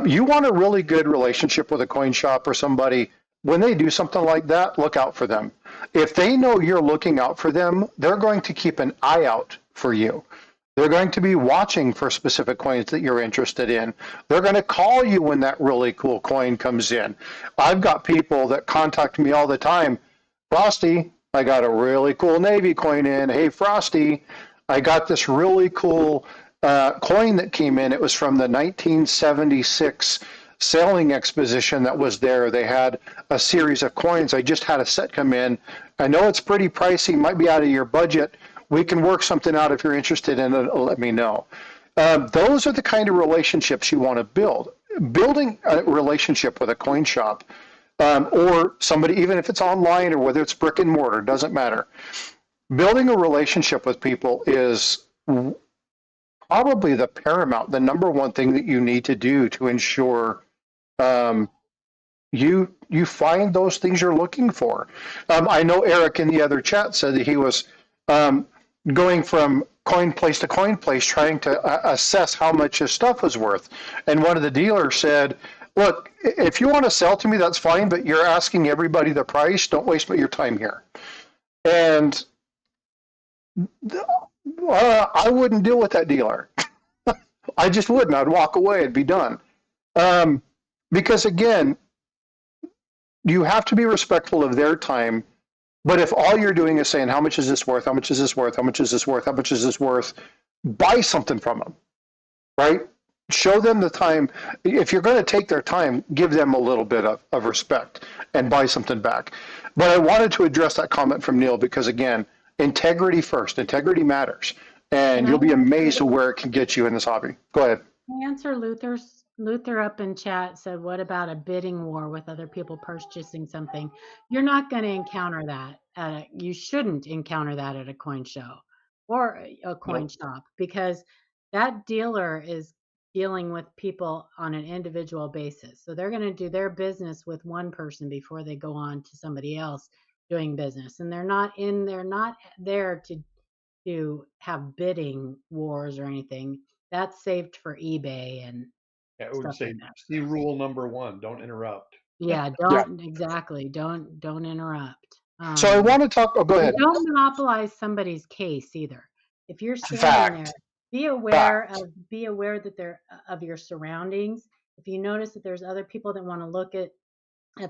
You want a really good relationship with a coin shop or somebody. When they do something like that, look out for them. If they know you're looking out for them, they're going to keep an eye out for you. They're going to be watching for specific coins that you're interested in. They're going to call you when that really cool coin comes in. I've got people that contact me all the time. Frosty, I got a really cool Navy coin in. Hey, Frosty, I got this really cool coin that came in. It was from the 1976 sailing exposition that was there. They had a series of coins. I just had a set come in. I know it's pretty pricey, might be out of your budget. We can work something out if you're interested in it. Let me know. Those are the kind of relationships you want to build. Building a relationship with a coin shop or somebody, even if it's online or whether it's brick and mortar, doesn't matter. Building a relationship with people is probably the paramount, the number one thing that you need to do to ensure you find those things you're looking for. I know Eric in the other chat said that he was going from coin place to coin place trying to assess how much his stuff was worth. And one of the dealers said, look, if you want to sell to me, that's fine, but you're asking everybody the price. Don't waste your time here. And I wouldn't deal with that dealer. I just wouldn't. I'd walk away. It'd be done. Because again, you have to be respectful of their time. But if all you're doing is saying, how much is this worth? How much is this worth? How much is this worth? How much is this worth? Buy something from them, right? Show them the time. If you're going to take their time, give them a little bit of respect and buy something back. But I wanted to address that comment from Neil because, again, integrity first. Integrity matters. And you'll be amazed at where it can get you in this hobby. Go ahead. Can I answer Luther's Luther up in chat said, what about a bidding war with other people purchasing something? You're not going to encounter that. You shouldn't encounter that at a coin show or a coin shop, because that dealer is dealing with people on an individual basis. So they're going to do their business with one person before they go on to somebody else doing business. And they're not there to have bidding wars or anything. That's saved for eBay and I would stuff say like that. see rule number 1: don't interrupt. Yeah, don't interrupt. So I want to talk. Oh, go ahead. Don't monopolize somebody's case either. If you're standing there, be aware that they're of your surroundings. If you notice that there's other people that want to look at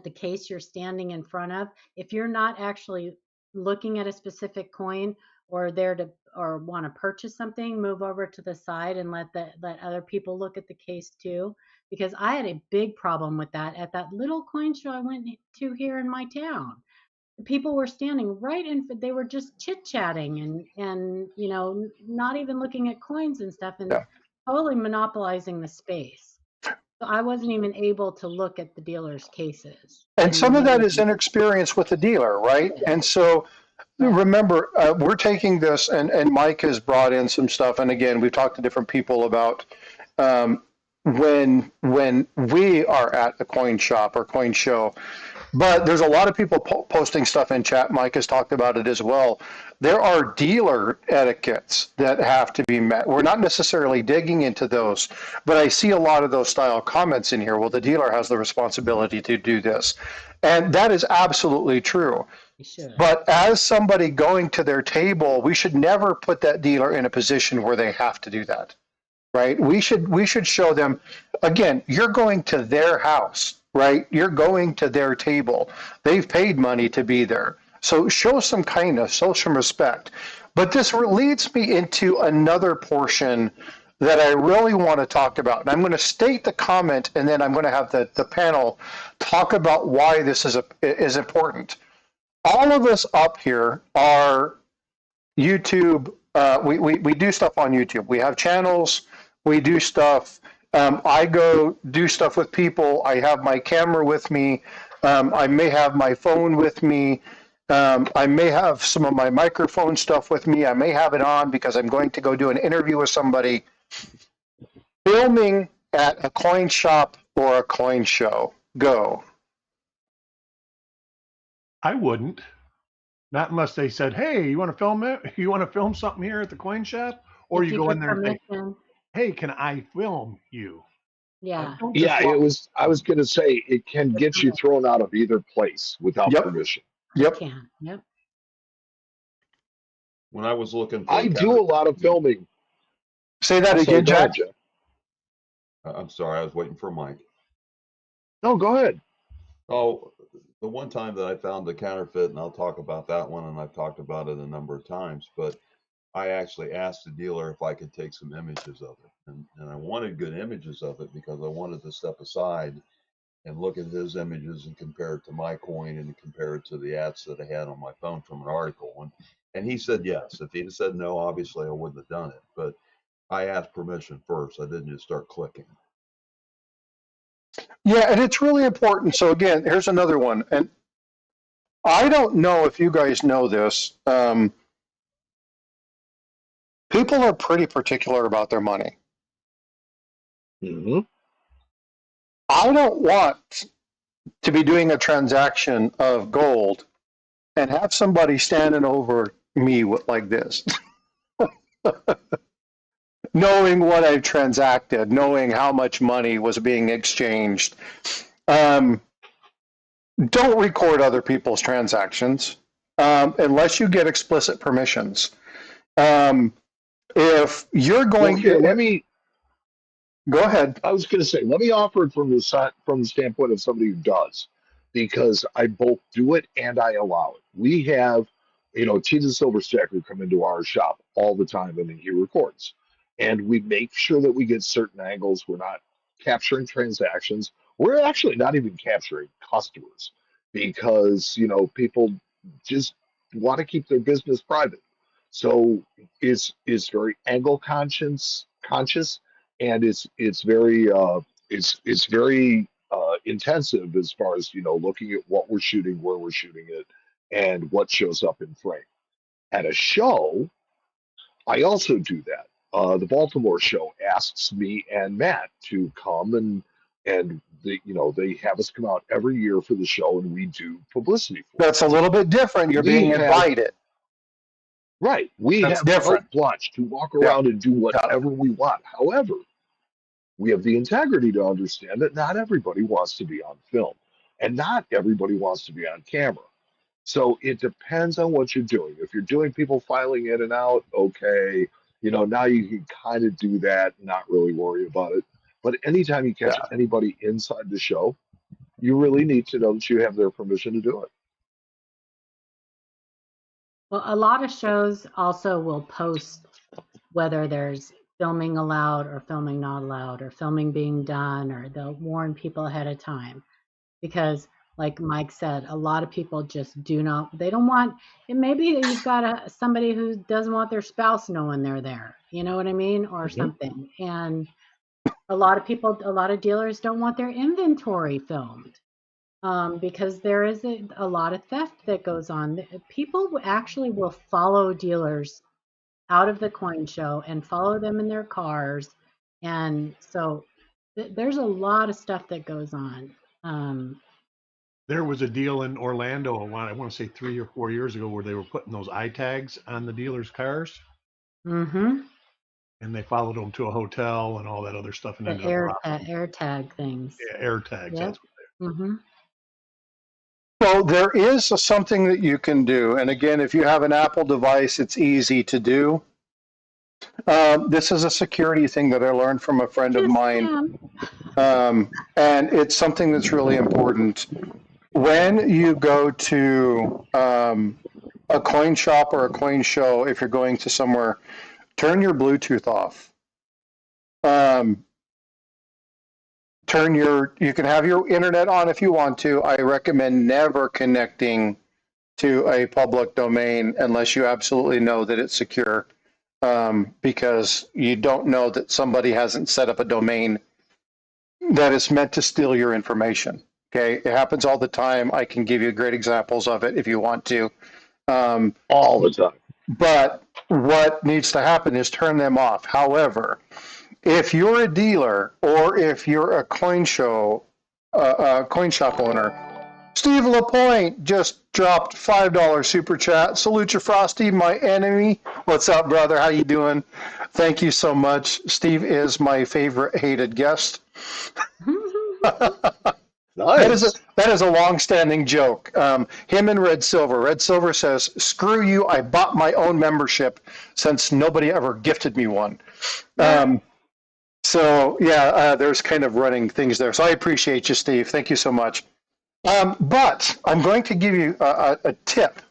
the case you're standing in front of, if you're not actually looking at a specific coin or there to or want to purchase something, move over to the side and let other people look at the case too. Because I had a big problem with that at that little coin show I went to here in my town. The people were standing right in, they were just chit chatting and not even looking at coins and stuff, and totally monopolizing the space. So I wasn't even able to look at the dealer's cases. And some of that is inexperience with the dealer, right? And so remember, we're taking this, and Mike has brought in some stuff. And again, we've talked to different people about when we are at a coin shop or coin show. But there's a lot of people posting stuff in chat. Mike has talked about it as well. There are dealer etiquettes that have to be met. We're not necessarily digging into those, but I see a lot of those style comments in here. Well, the dealer has the responsibility to do this. And that is absolutely true. But as somebody going to their table, we should never put that dealer in a position where they have to do that, right? We should show them, again, you're going to their house. Right? You're going to their table. They've paid money to be there. So show some kindness, show some respect. But this leads me into another portion that I really want to talk about. And I'm going to state the comment, and then I'm going to have the panel talk about why this is important. All of us up here are YouTube. We do stuff on YouTube. We have channels. We do stuff. I go do stuff with people. I have my camera with me. I may have my phone with me. I may have some of my microphone stuff with me. I may have it on because I'm going to go do an interview with somebody. Filming at a coin shop or a coin show. Go. I wouldn't. Not unless they said, hey, you want to film it? You want to film something here at the coin shop? Or you go in there and say, hey, can I film you? Yeah. I was going to say, it can get you thrown out of either place without permission. Yep. Yep. When I was looking for I do a lot of filming. Say that again, Jack. I'm sorry, I was waiting for Mike. No, go ahead. Oh, the one time that I found the counterfeit, and I'll talk about that one, and I've talked about it a number of times, but I actually asked the dealer if I could take some images of it. And I wanted good images of it because I wanted to step aside and look at his images and compare it to my coin and compare it to the ads that I had on my phone from an article. And he said yes. If he'd have said no, obviously I wouldn't have done it. But I asked permission first. I didn't just start clicking. Yeah, and it's really important. So again, here's another one. And I don't know if you guys know this. People are pretty particular about their money. Mm-hmm. I don't want to be doing a transaction of gold and have somebody standing over me like this, knowing what I've transacted, knowing how much money was being exchanged. Don't record other people's transactions unless you get explicit permissions. If you're going to, go ahead. I was going to say, let me offer it from the standpoint of somebody who does, because I both do it and I allow it. We have, Tita Silverstacker come into our shop all the time, and he records, and we make sure that we get certain angles. We're not capturing transactions. We're actually not even capturing customers because people just want to keep their business private. So it's very angle conscious, and it's very it's very intensive as far as looking at what we're shooting, where we're shooting it, and what shows up in frame. At a show, I also do that. The Baltimore show asks me and Matt to come and they have us come out every year for the show and we do publicity for it. That's a little bit different. You're being invited. Right. We That's have different. carte blanche to walk around and do whatever we want. However, we have the integrity to understand that not everybody wants to be on film and not everybody wants to be on camera. So it depends on what you're doing. If you're doing people filing in and out, okay, now you can kind of do that and not really worry about it. But anytime you catch anybody inside the show, you really need to know that you have their permission to do it. Well, a lot of shows also will post whether there's filming allowed or filming not allowed or filming being done, or they'll warn people ahead of time. Because like Mike said, a lot of people just they don't want it. Maybe you've got somebody who doesn't want their spouse knowing they're there, you know what I mean? Or something. And a lot of dealers don't want their inventory filmed. Because there is a lot of theft that goes on. People actually will follow dealers out of the coin show and follow them in their cars. And so there's a lot of stuff that goes on. There was a deal in Orlando, I want to say 3 or 4 years ago, where they were putting those eye tags on the dealers' cars. Mm-hmm. And they followed them to a hotel and all that other stuff. And the air tag things. Yeah, air tags. Yep. That's what they are. Mm-hmm. So there is something that you can do. And again, if you have an Apple device, it's easy to do. This is a security thing that I learned from a friend of mine. And it's something that's really important. When you go to a coin shop or a coin show, if you're going to somewhere, turn your Bluetooth off. You can have your internet on if you want to. I recommend never connecting to a public domain unless you absolutely know that it's secure, because you don't know that somebody hasn't set up a domain that is meant to steal your information. Okay, it happens all the time. I can give you great examples of it if you want to. All the time. But what needs to happen is turn them off. However, if you're a dealer or if you're a coin shop owner, Steve LaPointe just dropped $5 super chat. Salute you, Frosty, my enemy. What's up, brother? How you doing? Thank you so much. Steve is my favorite hated guest. Nice. That is a long-standing joke. Him and Red Silver. Red Silver says, "Screw you! I bought my own membership since nobody ever gifted me one." There's kind of running things there. So I appreciate you, Steve. Thank you so much. But I'm going to give you a tip.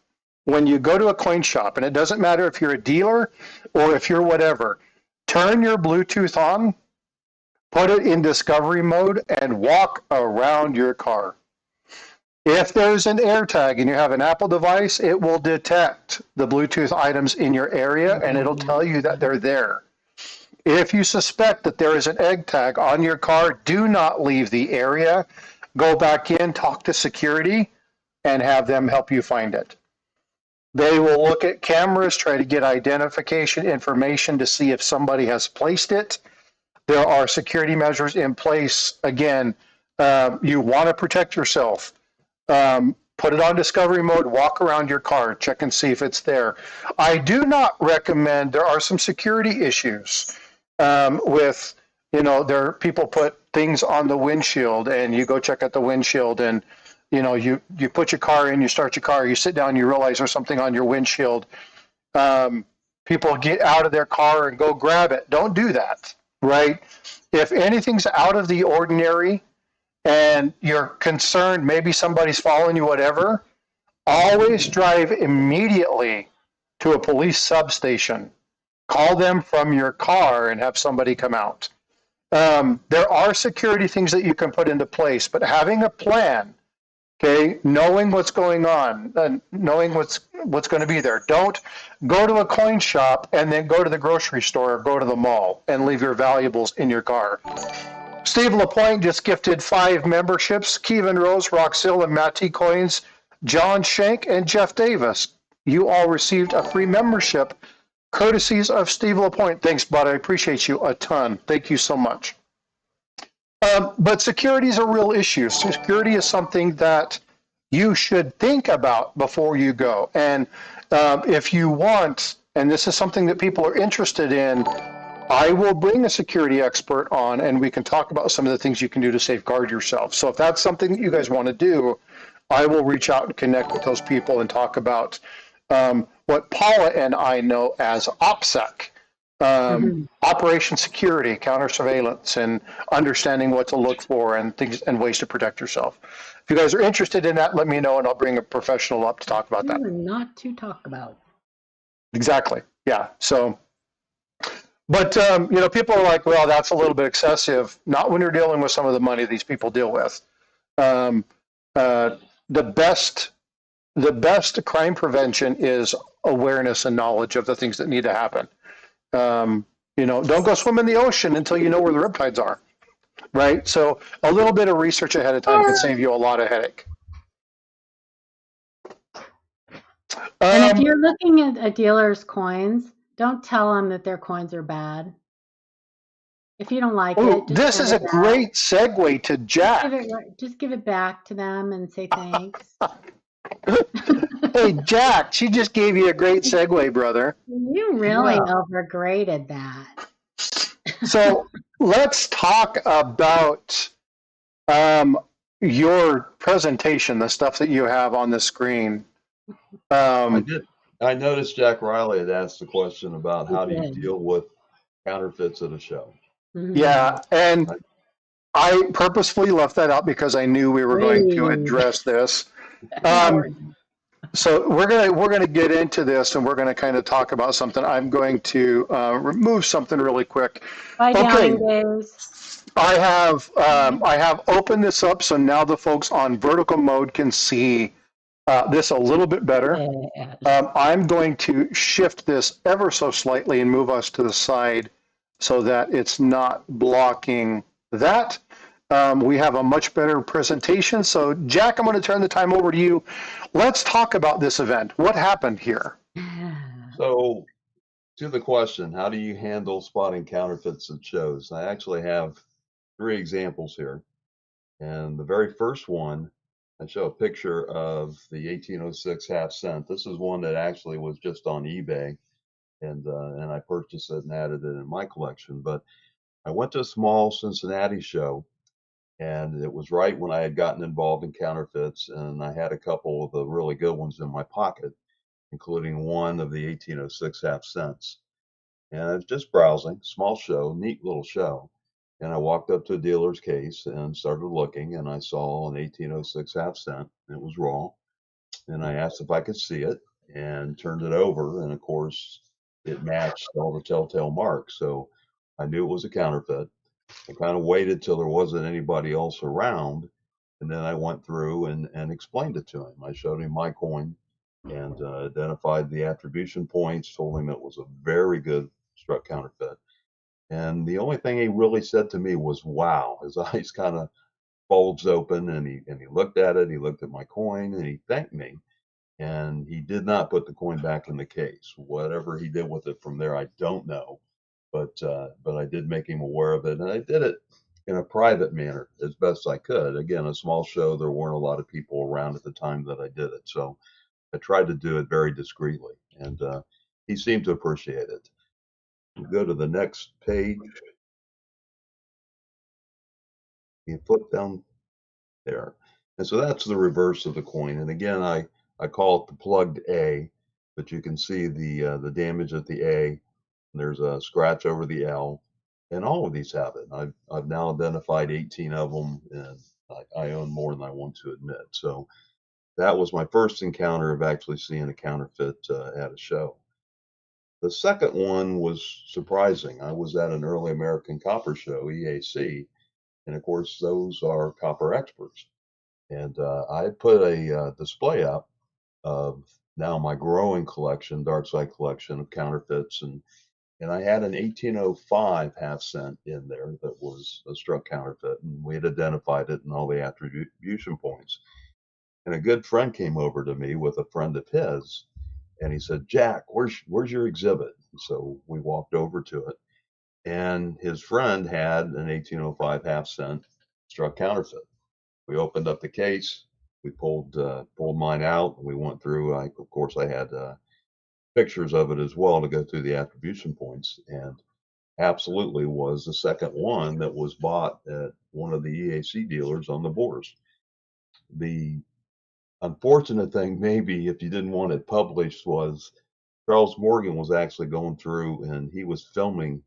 When you go to a coin shop, and it doesn't matter if you're a dealer or if you're whatever, turn your Bluetooth on, put it in discovery mode, and walk around your car. If there's an AirTag and you have an Apple device, it will detect the Bluetooth items in your area, and it'll tell you that they're there. If you suspect that there is an egg tag on your car, do not leave the area. Go back in, talk to security, and have them help you find it. They will look at cameras, try to get identification information to see if somebody has placed it. There are security measures in place. Again, you want to protect yourself. Put it on discovery mode, walk around your car, check and see if it's there. I do not recommend, there are some security issues with, there people put things on the windshield and you go check out the windshield and, you put your car in, you start your car, you sit down, you realize there's something on your windshield. People get out of their car and go grab it. Don't do that, right? If anything's out of the ordinary and you're concerned, maybe somebody's following you, whatever, always drive immediately to a police substation. Call them from your car and have somebody come out. There are security things that you can put into place, but having a plan, okay, knowing what's going on, knowing what's going to be there. Don't go to a coin shop and then go to the grocery store or go to the mall and leave your valuables in your car. Steve Lapointe just gifted 5 memberships. Kevin Rose, Roxilla, Matt T. Coins, John Shank, and Jeff Davis. You all received a free membership courtesies of Steve Lapointe. Thanks, bud. I appreciate you a ton. Thank you so much. But security is a real issue. Security is something that you should think about before you go. And if you want, and this is something that people are interested in, I will bring a security expert on and we can talk about some of the things you can do to safeguard yourself. So if that's something that you guys want to do, I will reach out and connect with those people and talk about what Paula and I know as OPSEC, operation security, counter surveillance, and understanding what to look for and things and ways to protect yourself. If you guys are interested in that, let me know and I'll bring a professional up to talk about that. Not to talk about. Exactly. Yeah. So, but people are like, well, that's a little bit excessive. Not when you're dealing with some of the money these people deal with. The best crime prevention is awareness and knowledge of the things that need to happen. Don't go swim in the ocean until you know where the riptides are, right? So a little bit of research ahead of time can save you a lot of headache. And if you're looking at a dealer's coins, don't tell them that their coins are bad. If you don't like it, this is a great segue to Jack. Just give it back to them and say thanks. Hey, Jack, she just gave you a great segue, brother. You really overgraded that. So let's talk about your presentation, the stuff that you have on the screen. I noticed Jack Riley had asked the question about how do you deal with counterfeits at a show. Yeah, and I purposefully left that out because I knew we were going to address this. So we're gonna get into this, and we're gonna kind of talk about something. I'm going to remove something really quick. Okay. I have opened this up, so now the folks on vertical mode can see this a little bit better. I'm going to shift this ever so slightly and move us to the side so that it's not blocking that. We have a much better presentation. So Jack, I'm going to turn the time over to you. Let's talk about this event. What happened here? So to the question, how do you handle spotting counterfeits at shows? I actually have 3 examples here. And the very first one, I show a picture of the 1806 half cent. This is one that actually was just on eBay, and I purchased it and added it in my collection. But I went to a small Cincinnati show, and it was right when I had gotten involved in counterfeits, and I had a couple of the really good ones in my pocket, including one of the 1806 half cents. And I was just browsing, small show, neat little show. And I walked up to a dealer's case and started looking, and I saw an 1806 half cent. It was raw. And I asked if I could see it and turned it over. And of course, it matched all the telltale marks. So I knew it was a counterfeit. I kind of waited till there wasn't anybody else around. And then I went through and explained it to him. I showed him my coin and identified the attribution points, told him it was a very good struck counterfeit. And the only thing he really said to me was, wow. His eyes kind of bulged open, and he looked at it. He looked at my coin and he thanked me. And he did not put the coin back in the case. Whatever he did with it from there, I don't know. But I did make him aware of it, and I did it in a private manner as best I could. Again, a small show. There weren't a lot of people around at the time that I did it, so I tried to do it very discreetly, and he seemed to appreciate it. Go to the next page. You flip down there. And so that's the reverse of the coin. And again, I call it the plugged A, but you can see the damage at the A. There's a scratch over the L, and all of these have it. I've now identified 18 of them, and I own more than I want to admit. So that was my first encounter of actually seeing a counterfeit at a show. The second one was surprising. I was at an early American copper show, EAC, and of course, those are copper experts. And I put a display up of now my growing collection, dark side collection of counterfeits. And And I had an 1805 half cent in there that was a struck counterfeit, and we had identified it and all the attribution points. And a good friend came over to me with a friend of his, and he said, "Jack, where's your exhibit?" So we walked over to it, and his friend had an 1805 half cent struck counterfeit. We opened up the case, we pulled mine out, and we went through. Of course, I had pictures of it as well to go through the attribution points, and absolutely was the second one that was bought at one of the EAC dealers on the Boers. The unfortunate thing, maybe if you didn't want it published, was Charles Morgan was actually going through and he was filming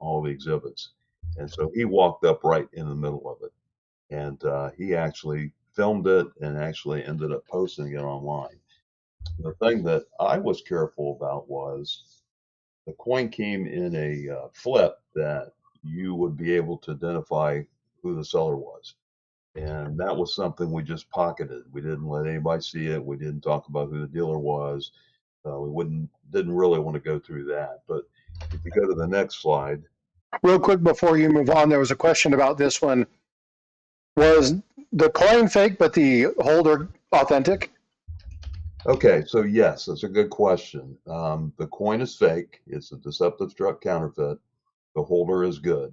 all the exhibits. And so he walked up right in the middle of it. And he actually filmed it and actually ended up posting it online. The thing that I was careful about was the coin came in a flip that you would be able to identify who the seller was. And that was something we just pocketed. We didn't let anybody see it. We didn't talk about who the dealer was. We didn't really want to go through that. But if you go to the next slide. Real quick before you move on, there was a question about this one. Was the coin fake, but the holder authentic? Okay, so yes, that's a good question. The coin is fake. It's a deceptive struck counterfeit. The holder is good.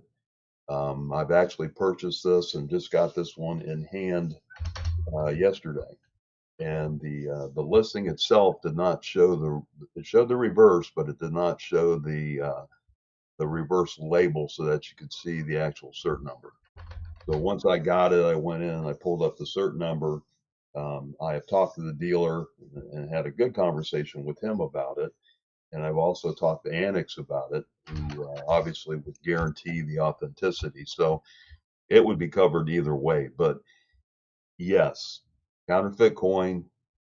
I've actually purchased this and just got this one in hand yesterday. And the listing itself did not show it showed the reverse, but it did not show the reverse label so that you could see the actual cert number. So once I got it, I went in and I pulled up the cert number. I have talked to the dealer and had a good conversation with him about it. And I've also talked to Annex about it, who obviously would guarantee the authenticity. So it would be covered either way. But yes, counterfeit coin,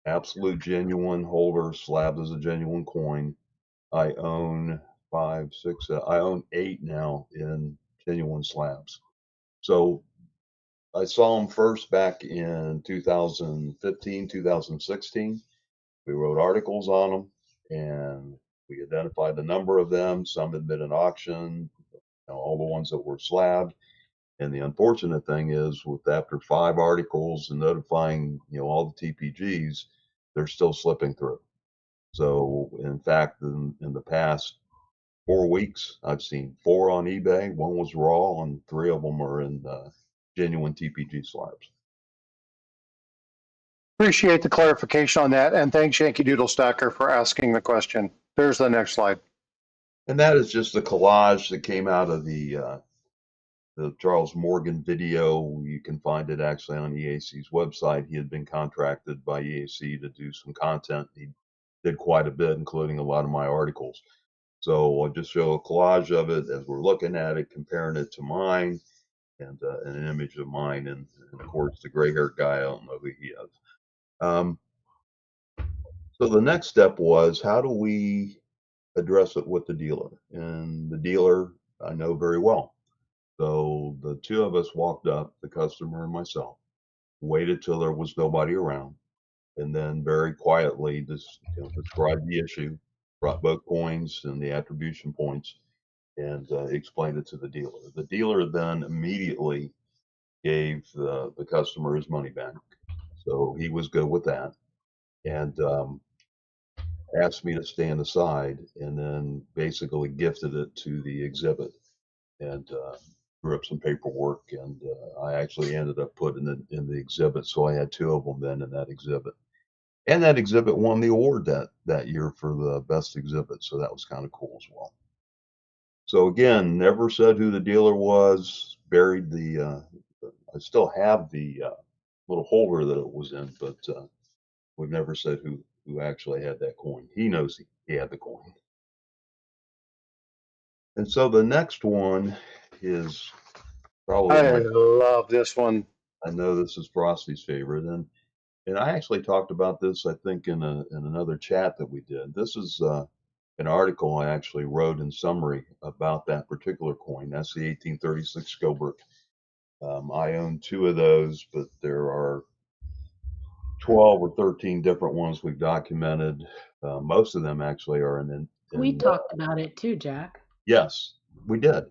absolute genuine holder, slabbed as a genuine coin. I own 5, 6, I own 8 now in genuine slabs. So I saw them first back in 2015, 2016. We wrote articles on them and we identified the number of them. Some had been at auction, all the ones that were slabbed. And the unfortunate thing is, with after 5 articles and notifying all the TPGs, they're still slipping through. So, in fact, in the past 4 weeks, I've seen 4 on eBay. 1 was raw, and 3 of them are in genuine TPG slabs. Appreciate the clarification on that, and thanks Yankee Doodle Stacker for asking the question. There's the next slide. And that is just the collage that came out of the Charles Morgan video. You can find it actually on EAC's website. He had been contracted by EAC to do some content. He did quite a bit, including a lot of my articles. So I'll just show a collage of it as we're looking at it, comparing it to mine, and an image of mine. And of course, the gray-haired guy, I don't know who he is. So the next step was, how do we address it with the dealer? And the dealer I know very well. So the 2 of us walked up, the customer and myself, waited till there was nobody around, and then very quietly described the issue, brought both coins and the attribution points, and explained it to the dealer. The dealer then immediately gave the customer his money back. So he was good with that, and asked me to stand aside, and then basically gifted it to the exhibit, and drew up some paperwork, and I actually ended up putting it in the exhibit. So I had 2 of them then in that exhibit. And that exhibit won the award that year for the best exhibit. So that was kind of cool as well. So again, never said who the dealer was, buried I still have the little holder that it was in, but we've never said who actually had that coin. He knows he had the coin. And so the next one is probably I love this one. I know this is Frosty's favorite, and I actually talked about this, I think, in another chat that we did. This is an article I actually wrote in summary about that particular coin. That's the 1836 Scoburg. I own 2 of those, but there are 12 or 13 different ones we've documented. Most of them actually are we talked about it too, Jack. Yes, we did.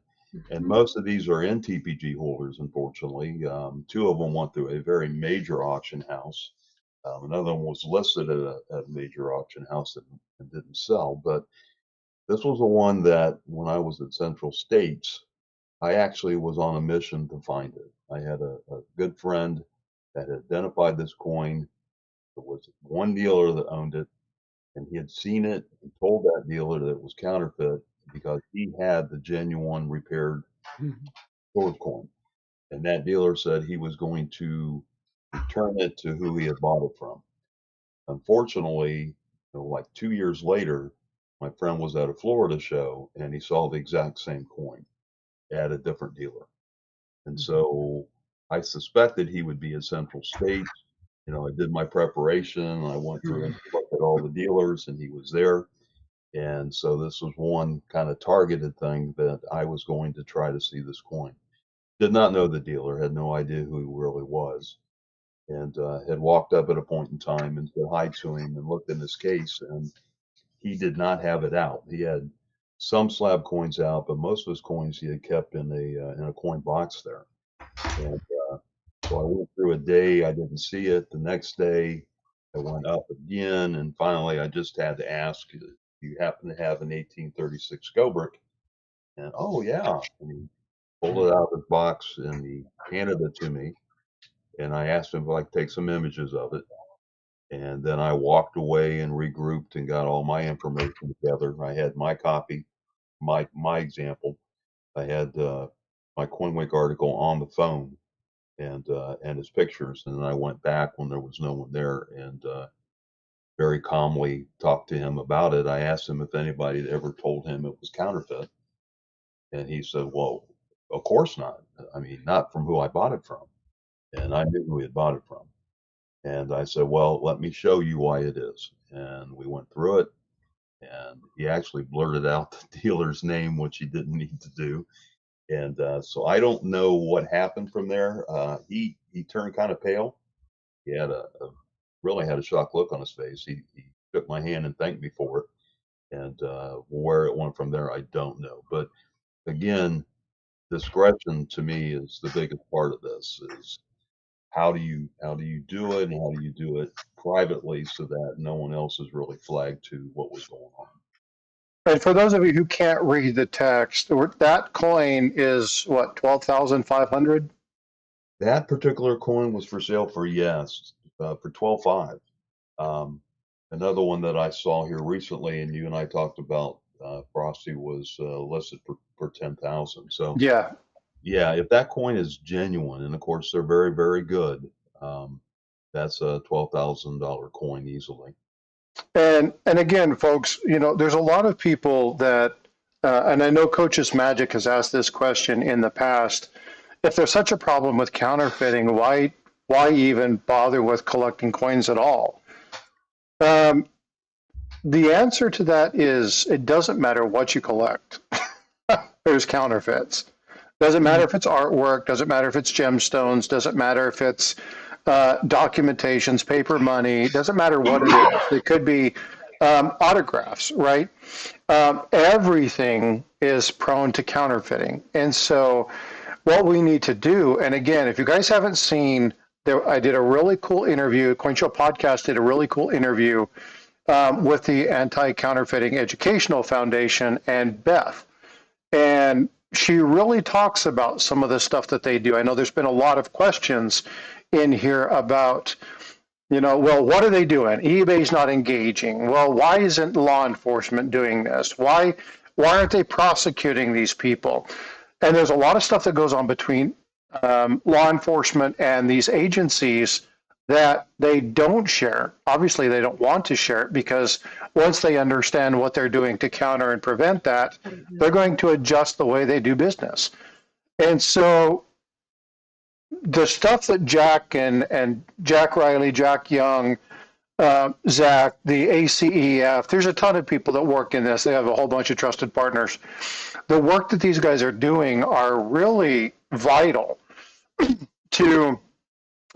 And most of these are in TPG holders, unfortunately. Two of them went through a very major auction house. Another one was listed at a major auction house and didn't sell. But this was the one that when I was at Central States, I actually was on a mission to find it. I had a good friend that had identified this coin. There was one dealer that owned it, and he had seen it and told that dealer that it was counterfeit because he had the genuine repaired sword coin. And that dealer said he was going to return it to who he had bought it from. Unfortunately, like 2 years later, my friend was at a Florida show and he saw the exact same coin at a different dealer. And so I suspected he would be at Central States. I did my preparation. I went through and looked at all the dealers, and he was there. And so this was one kind of targeted thing that I was going to try to see this coin. Did not know the dealer, had no idea who he really was, and had walked up at a point in time and said hi to him and looked in his case, and he did not have it out. He had some slab coins out, but most of his coins he had kept in a coin box there. And so I went through a day, I didn't see it. The next day, I went up again, and finally, I just had to ask, "Do you happen to have an 1836 Gobrick?" And oh yeah, and he pulled it out of his box and he handed it to me. And I asked him if I could take some images of it. And then I walked away and regrouped and got all my information together. I had my copy, my example. I had my CoinWeek article on the phone and his pictures. And then I went back when there was no one there and very calmly talked to him about it. I asked him if anybody had ever told him it was counterfeit. And he said, well, of course not. I mean, not from who I bought it from. And I knew who he had bought it from. And I said, well, let me show you why it is. And we went through it. And he actually blurted out the dealer's name, which he didn't need to do. And so I don't know what happened from there. He turned kind of pale. He had really had a shocked look on his face. He shook my hand and thanked me for it. And where it went from there, I don't know. But again, discretion to me is the biggest part of this. Is how do you do it, and how do you do it privately so that no one else is really flagged to what was going on. And for those of you who can't read the text, that coin is what, 12,500? That particular coin was for sale for for 12.5. Another one that I saw here recently, and you and I talked about, Frosty, was listed for 10,000. So yeah, if that coin is genuine, and of course they're very, very good, that's a $12,000 coin easily. and again, folks, there's a lot of people that, and I know Coach's Magic has asked this question in the past. If there's such a problem with counterfeiting, why even bother with collecting coins at all? The answer to that is it doesn't matter what you collect. There's counterfeits. Doesn't matter if it's artwork, doesn't matter if it's gemstones, doesn't matter if it's documentations, paper money, doesn't matter what it is. It could be autographs, right? Everything is prone to counterfeiting. And so what we need to do, and again, if you guys haven't seen, I did a really cool interview, CoinShow Podcast did a really cool interview with the Anti-Counterfeiting Educational Foundation and Beth. And she really talks about some of the stuff that they do. I know there's been a lot of questions in here about, well, what are they doing? eBay's not engaging. Well, why isn't law enforcement doing this? Why aren't they prosecuting these people? And there's a lot of stuff that goes on between law enforcement and these agencies that they don't share. Obviously, they don't want to share it because once they understand what they're doing to counter and prevent that, they're going to adjust the way they do business. And so the stuff that Jack and Jack Riley, Jack Young, Zach, the ACEF, there's a ton of people that work in this. They have a whole bunch of trusted partners. The work that these guys are doing are really vital to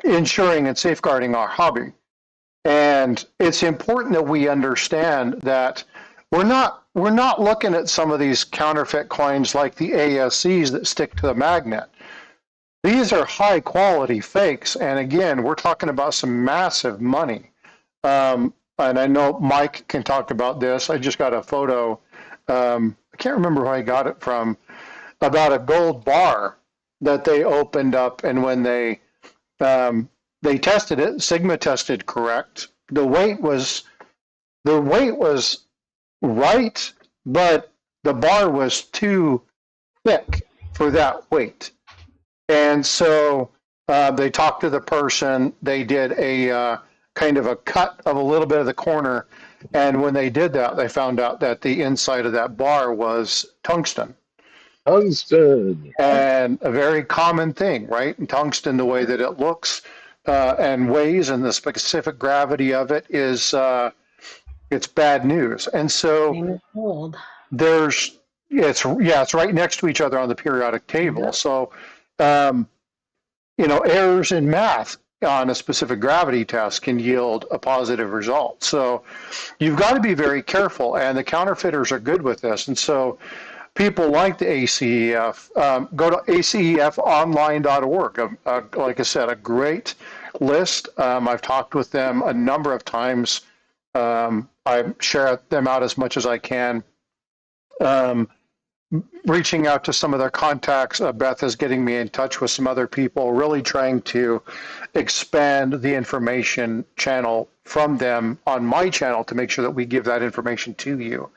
ensuring and safeguarding our hobby. And it's important that we understand that we're not we're not looking at some of these counterfeit coins like the ASCs that stick to the magnet. These are high quality fakes. And again, we're talking about some massive money. And I know Mike can talk about this. I just got a photo. I can't remember who I got it from, about a gold bar that they opened up. And when they tested it, Sigma tested correct. The weight was right, but the bar was too thick for that weight. And so they talked to the person. They did a kind of a cut of a little bit of the corner. And when they did that, they found out that the inside of that bar was tungsten. Tungsten. And a very common thing, right? And tungsten, the way that it looks and weighs and the specific gravity of it is, it's bad news. And so it's right next to each other on the periodic table. Mm-hmm. So, errors in math on a specific gravity test can yield a positive result. So you've got to be very careful, and the counterfeiters are good with this. And so people like the ACEF, go to acefonline.org. Like I said, a great list. I've talked with them a number of times. I share them out as much as I can. Reaching out to some of their contacts. Beth is getting me in touch with some other people, really trying to expand the information channel from them on my channel to make sure that we give that information to you.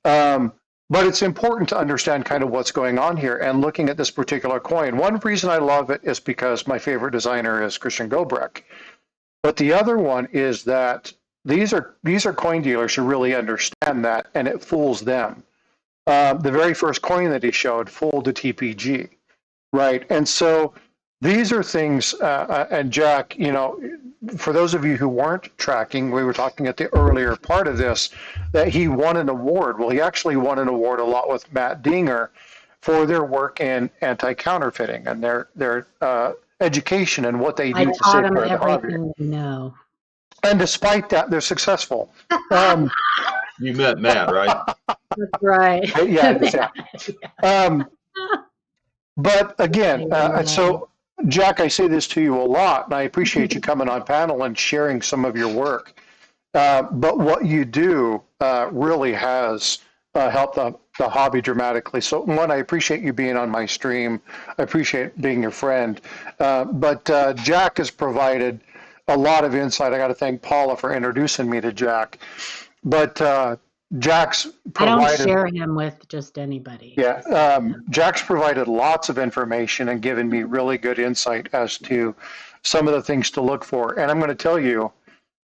But it's important to understand kind of what's going on here and looking at this particular coin. One reason I love it is because my favorite designer is Christian Gobrecht. But the other one is that these are coin dealers who really understand that, and it fools them. The very first coin that he showed fooled the TPG, right? And so these are things, and Jack, for those of you who weren't tracking, we were talking at the earlier part of this, that he won an award. Well, he actually won an award a lot with Matt Dinger for their work in anti-counterfeiting and their education and what they do to safeguard the hobby. No. And despite that, they're successful. You met Matt, right? That's right. Yeah. But again, so Jack, I say this to you a lot, and I appreciate you coming on panel and sharing some of your work. But what you do really has helped the hobby dramatically. So one, I appreciate you being on my stream. I appreciate being your friend. But Jack has provided a lot of insight. I got to thank Paula for introducing me to Jack. But Jack's provided. I don't share him with just anybody. Yeah, Jack's provided lots of information and given me really good insight as to some of the things to look for. And I'm going to tell you,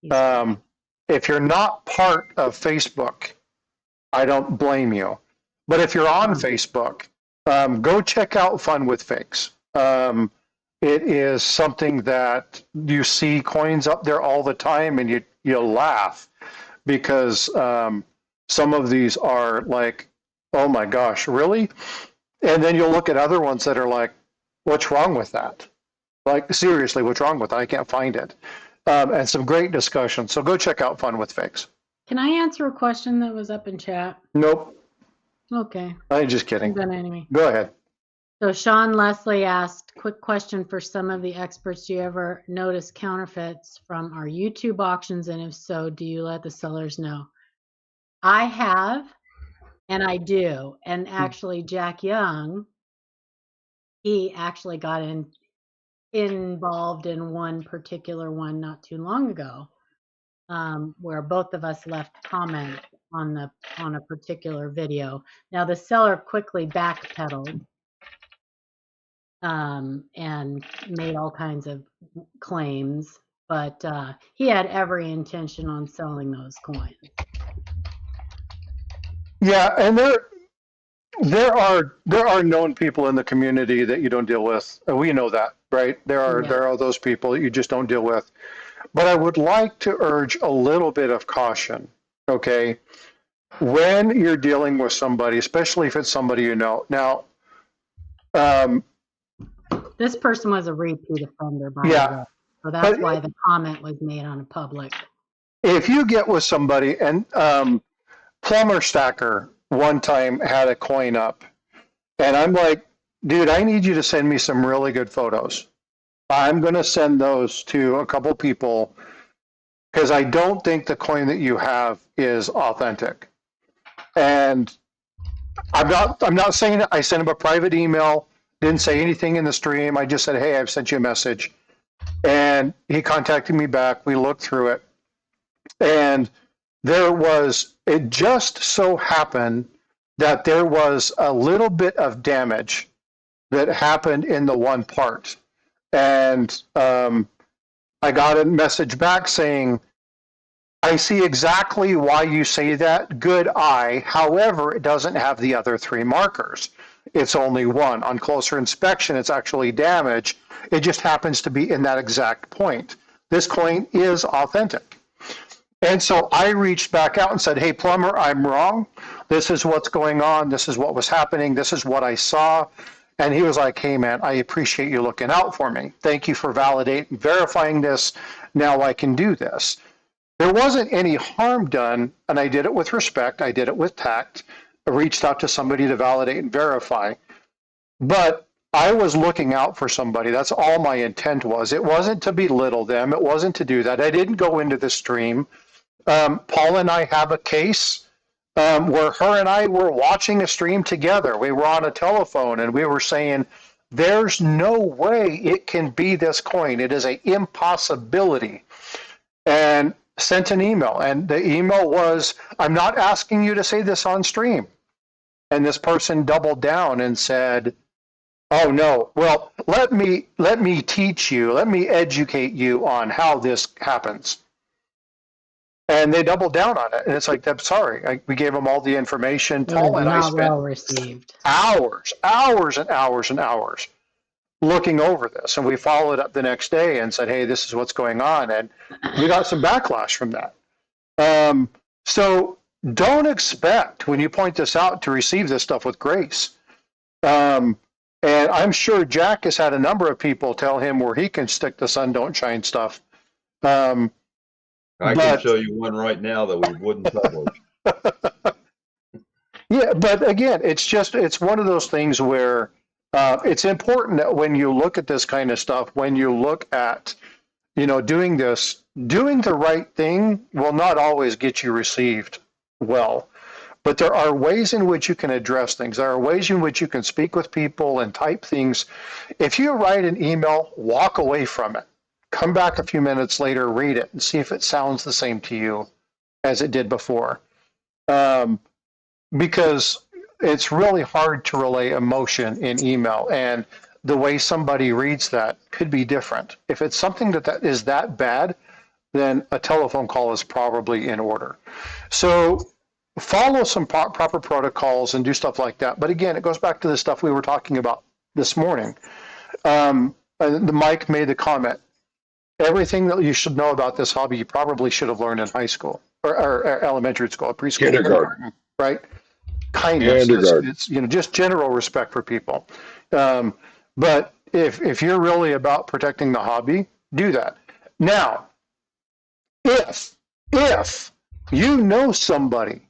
if you're not part of Facebook, I don't blame you. But if you're on Facebook, go check out Fun with Fakes. It is something that you see coins up there all the time, and you'll laugh because some of these are like, oh my gosh, really? And then you'll look at other ones that are like, what's wrong with that? Like, seriously, what's wrong with that? I can't find it. And some great discussion. So go check out Fun with Fakes. Can I answer a question that was up in chat? Nope. Okay. I'm just kidding. Anyway. Go ahead. So Sean Leslie asked, quick question for some of the experts. Do you ever notice counterfeits from our YouTube auctions? And if so, do you let the sellers know? I have, and I do. And actually, Jack Young, he actually got involved in one particular one not too long ago, where both of us left comments on a particular video. Now the seller quickly backpedaled and made all kinds of claims, but he had every intention on selling those coins. Yeah, and there are known people in the community that you don't deal with. We know that, right? There are those people that you just don't deal with. But I would like to urge a little bit of caution, okay? When you're dealing with somebody, especially if it's somebody you know. Now, this person was a repeat offender, by the way. So that's why the comment was made on a public. If you get with somebody, and plumber stacker one time had a coin up, and I'm like, dude, I need you to send me some really good photos. I'm going to send those to a couple people because I don't think the coin that you have is authentic. And I'm not saying that. I sent him a private email, didn't say anything in the stream. I just said, hey, I've sent you a message. And he contacted me back. We looked through it. And it just so happened that there was a little bit of damage that happened in the one part. And I got a message back saying, I see exactly why you say that. Good eye. However, it doesn't have the other three markers. It's only one. On closer inspection, it's actually damaged. It just happens to be in that exact point. This coin is authentic. And so I reached back out and said, hey, plumber, I'm wrong. This is what's going on. This is what was happening. This is what I saw. And he was like, hey, man, I appreciate you looking out for me. Thank you for verifying this. Now I can do this. There wasn't any harm done, and I did it with respect. I did it with tact. I reached out to somebody to validate and verify. But I was looking out for somebody. That's all my intent was. It wasn't to belittle them. It wasn't to do that. I didn't go into the stream. Paul and I have a case where her and I were watching a stream together. We were on a telephone, and we were saying, there's no way it can be this coin. It is an impossibility. And sent an email, and the email was, I'm not asking you to say this on stream. And this person doubled down and said, oh no, well, let me teach you, let me educate you on how this happens. And they doubled down on it. And it's like, I'm sorry. We gave them all the information. Paul and I spent well received. hours and hours and hours looking over this. And we followed up the next day and said, hey, this is what's going on. And we got some backlash from that. So don't expect, when you point this out, to receive this stuff with grace. And I'm sure Jack has had a number of people tell him where he can stick the sun don't shine stuff. I can show you one right now that we wouldn't publish. Yeah, but again, it's one of those things where it's important that when you look at this kind of stuff, when you look at, doing the right thing will not always get you received well. But there are ways in which you can address things. There are ways in which you can speak with people and type things. If you write an email, walk away from it. Come back a few minutes later, read it, and see if it sounds the same to you as it did before. Because it's really hard to relay emotion in email, and the way somebody reads that could be different. If it's something that is that bad, then a telephone call is probably in order. So follow some proper protocols and do stuff like that. But again, it goes back to the stuff we were talking about this morning. The Mike made the comment, everything that you should know about this hobby, you probably should have learned in high school or elementary school, preschool, kindergarten, right? Kindness, it's just general respect for people. But if you're really about protecting the hobby, do that. Now, if you know somebody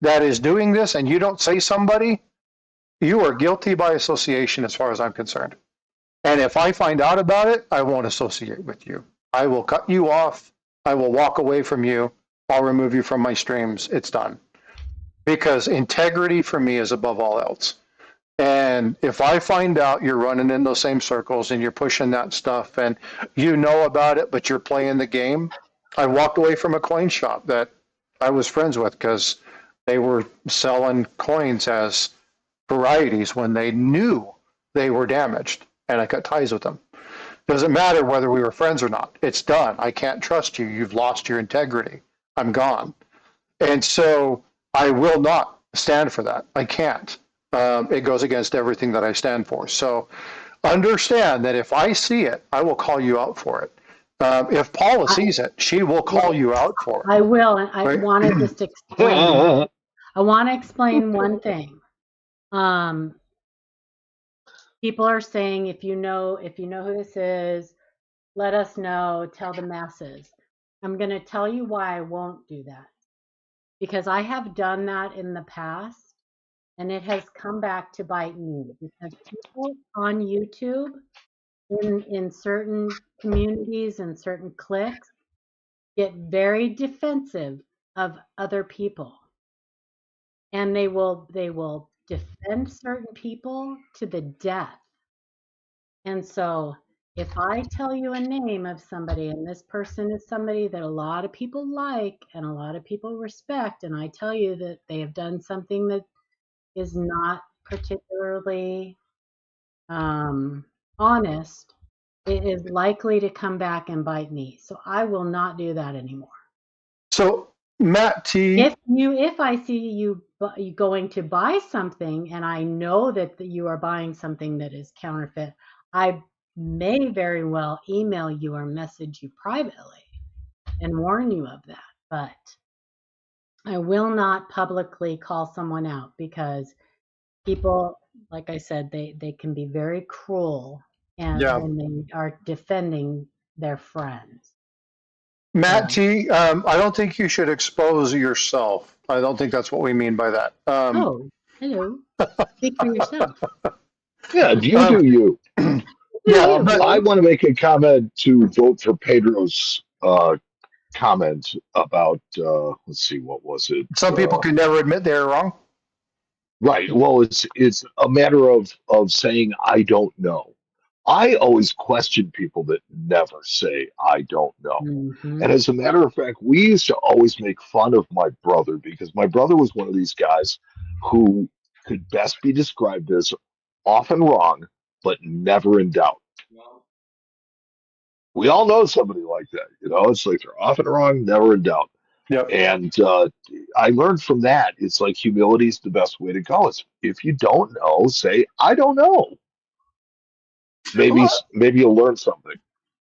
that is doing this and you don't say somebody, you are guilty by association as far as I'm concerned. And if I find out about it, I won't associate with you. I will cut you off. I will walk away from you. I'll remove you from my streams. It's done. Because integrity for me is above all else. And if I find out you're running in those same circles and you're pushing that stuff and you know about it, but you're playing the game, I walked away from a coin shop that I was friends with because they were selling coins as varieties when they knew they were damaged, and I cut ties with them. Doesn't matter whether we were friends or not. It's done. I can't trust you. You've lost your integrity. I'm gone. And so I will not stand for that. I can't. It goes against everything that I stand for. So understand that if I see it, I will call you out for it. If Paula sees it, she will call you out for it. I will, and I want to just explain. I want to explain one thing. People are saying, if you know who this is, let us know, tell the masses. I'm going to tell you why I won't do that. because I have done that in the past and it has come back to bite me, because people on YouTube in certain communities and certain cliques get very defensive of other people, and they will defend certain people to the death. And so if I tell you a name of somebody, and this person is somebody that a lot of people like and a lot of people respect, and I tell you that they have done something that is not particularly honest, it is likely to come back and bite me. So I will not do that anymore. So Matt T, if I see you going to buy something and I know that you are buying something that is counterfeit, I may very well email you or message you privately and warn you of that. But I will not publicly call someone out, because people, like I said, they can be very cruel, and when they are defending their friends. Matt T, I don't think you should expose yourself. I don't think that's what we mean by that. Oh, hello. Speak for yourself. Yeah, you do you. Yeah, but I want to make a comment to vote for Pedro's comment about, let's see, what was it? Some people can never admit they're wrong. Right. Well, it's a matter of saying I don't know. I always question people that never say I don't know. Mm-hmm. And as a matter of fact, we used to always make fun of my brother, because my brother was one of these guys who could best be described as often wrong, but never in doubt. We all know somebody like that. It's like they're often wrong, never in doubt. Yep. And I learned from that, it's like humility is the best way to go. It's, if you don't know, say, I don't know. Maybe you'll learn something.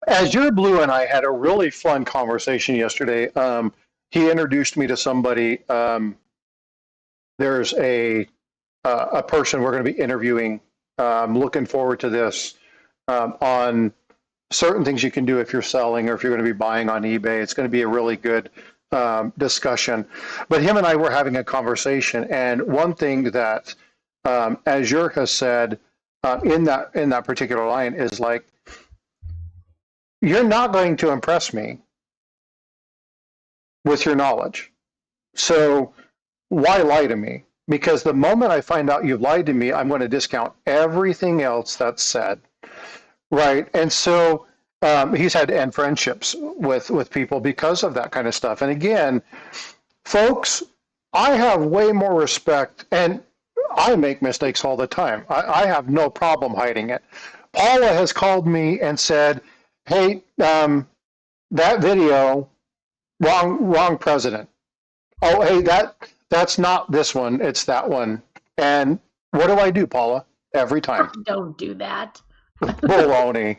Azure Blue and I had a really fun conversation yesterday. He introduced me to somebody. There's a person we're going to be interviewing. Looking forward to this, on certain things you can do if you're selling or if you're going to be buying on eBay. It's going to be a really good discussion. But him and I were having a conversation, and one thing that Azure has said in that particular line is like, you're not going to impress me with your knowledge. So why lie to me? Because the moment I find out you've lied to me, I'm going to discount everything else that's said. Right. And so he's had to end friendships with people because of that kind of stuff. And again, folks, I have way more respect, and I make mistakes all the time. I have no problem hiding it. Paula has called me and said, hey, that video, wrong president. Oh, hey, that's not this one, it's that one. And what do, Paula? Every time. Don't do that. Baloney.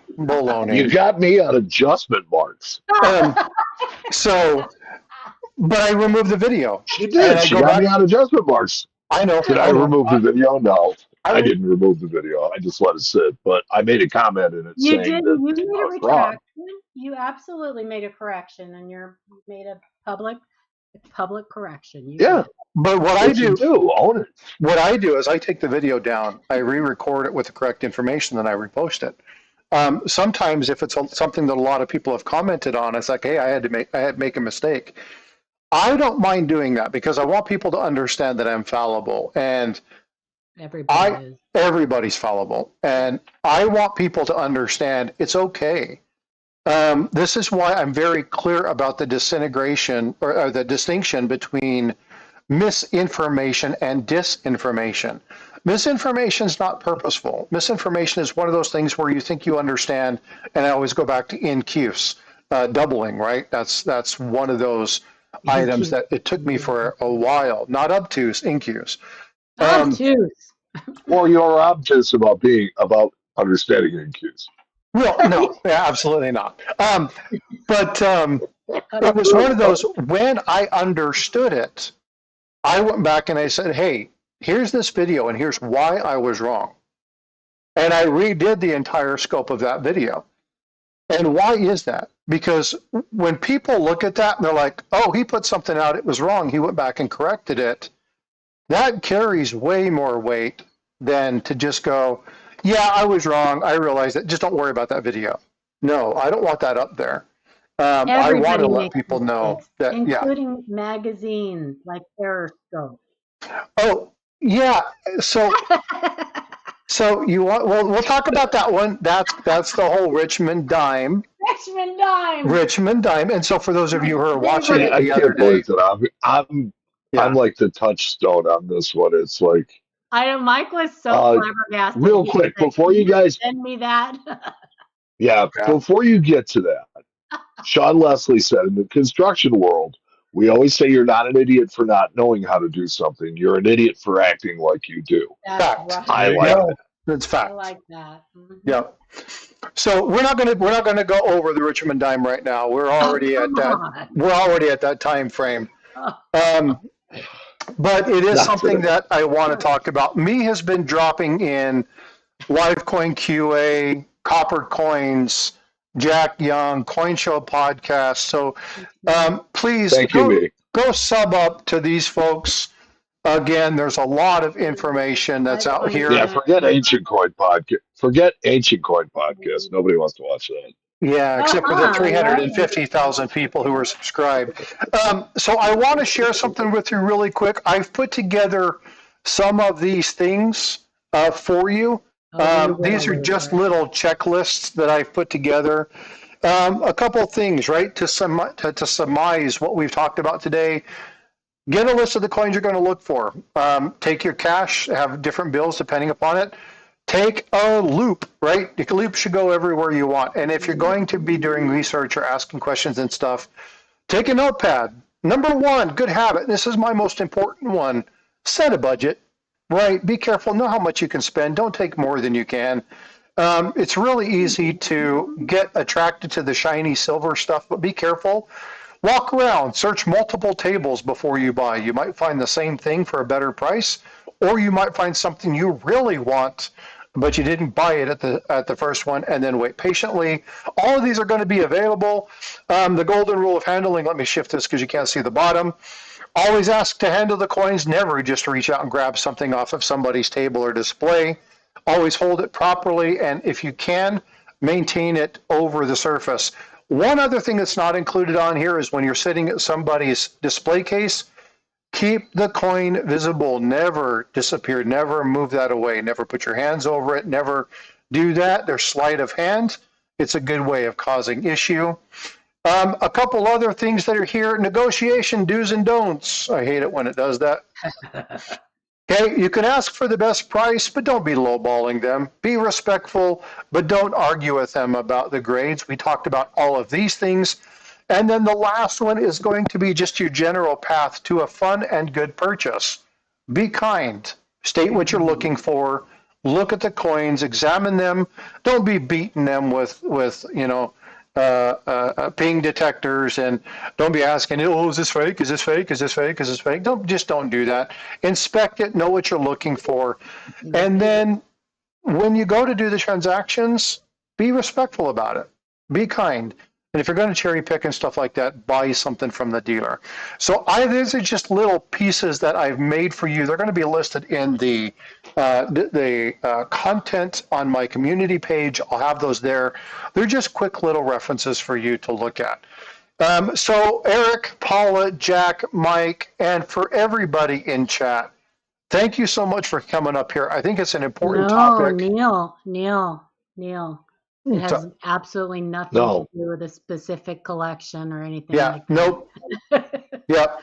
You got me on adjustment marks. So, but I removed the video. She did. She got me on adjustment marks. I know. Did I remove the video? No, I didn't remove the video. I just let it sit. But I made a comment in it saying that you made a retraction. You absolutely made a correction, and you made a public correction. You did. But what I do, own it. What I do is I take the video down, I re-record it with the correct information, then I repost it. Sometimes if it's something that a lot of people have commented on, it's like, hey, I had to make a mistake. I don't mind doing that because I want people to understand that I'm fallible, and everybody's fallible, and I want people to understand it's okay. This is why I'm very clear about the disintegration or the distinction between misinformation and disinformation. Misinformation is not purposeful. Misinformation is one of those things where you think you understand, and I always go back to incuse, doubling, right? That's one of those items that it took me for a while. Not obtuse, incuse. Obtuse. Or you're obtuse about understanding incuse. Well, no, absolutely not. But it was one of those, when I understood it, I went back and I said, hey, here's this video and here's why I was wrong. And I redid the entire scope of that video. And why is that? because when people look at that and they're like, oh, he put something out, it was wrong, he went back and corrected it, that carries way more weight than to just go, yeah, I was wrong, I realized it, just don't worry about that video. No, I don't want that up there. I want to let people know that, including magazines like Periscope. Oh, yeah. So you want? Well, we'll talk about that one. That's the whole Richmond dime. Richmond dime. And so for those of you who are watching it the other day, I'm like the touchstone on this one. It's like I know Mike was so flabbergasted. Real quick, before you guys send me that. Before you get to that, Sean Leslie said in the construction world, we always say you're not an idiot for not knowing how to do something. You're an idiot for acting like you do. Fact. Right. I like that. That's fact. I like that. Mm-hmm. Yeah. So we're not gonna go over the Richmond dime right now. We're already at that. We're already at that time frame. But it is something that I want to talk about. Me has been dropping in Livecoin QA, Copper Coins, Jack Young, Coin Show podcast. So please go sub up to these folks. Again, there's a lot of information that's out here. Yeah, forget Ancient Coin podcast. Nobody wants to watch that. Yeah, except for the 350,000 people who are subscribed. So I want to share something with you really quick. I've put together some of these things for you. These are just little checklists that I've put together. A couple of things, right, to surmise what we've talked about today. Get a list of the coins you're going to look for. Take your cash, have different bills depending upon it. Take a loop, right? The loop should go everywhere you want. And if you're going to be doing research or asking questions and stuff, take a notepad. Number one, good habit. And this is my most important one. Set a budget, right? Be careful. Know how much you can spend. Don't take more than you can. It's really easy to get attracted to the shiny silver stuff, but be careful. Walk around, search multiple tables before you buy. You might find the same thing for a better price, or you might find something you really want, but you didn't buy it at the first one, and then wait patiently. All of these are going to be available. The golden rule of handling, let me shift this because you can't see the bottom. Always ask to handle the coins, never just reach out and grab something off of somebody's table or display. Always hold it properly, and if you can, maintain it over the surface. One other thing that's not included on here is when you're sitting at somebody's display case, keep the coin visible, never disappear, never move that away, never put your hands over it, never do that. There's sleight of hand. It's a good way of causing issue. A couple other things that are here, negotiation do's and don'ts. I hate it when it does that. Okay, you can ask for the best price, but don't be lowballing them. Be respectful, but don't argue with them about the grades. We talked about all of these things. And then the last one is going to be just your general path to a fun and good purchase. Be kind. State what you're looking for. Look at the coins. Examine them. Don't be beating them with ping detectors, and don't be asking, oh, is this fake? Is this fake? Is this fake? Is this fake? Don't do that. Inspect it. Know what you're looking for. And then when you go to do the transactions, be respectful about it. Be kind. And if you're going to cherry pick and stuff like that, buy something from the dealer. So these are just little pieces that I've made for you. They're going to be listed in the content on my community page. I'll have those there. They're just quick little references for you to look at. So Eric, Paula, Jack, Mike, and for everybody in chat, thank you so much for coming up here. I think it's an important topic. Neil. It has absolutely nothing to do with a specific collection or anything like that. Nope. Yep.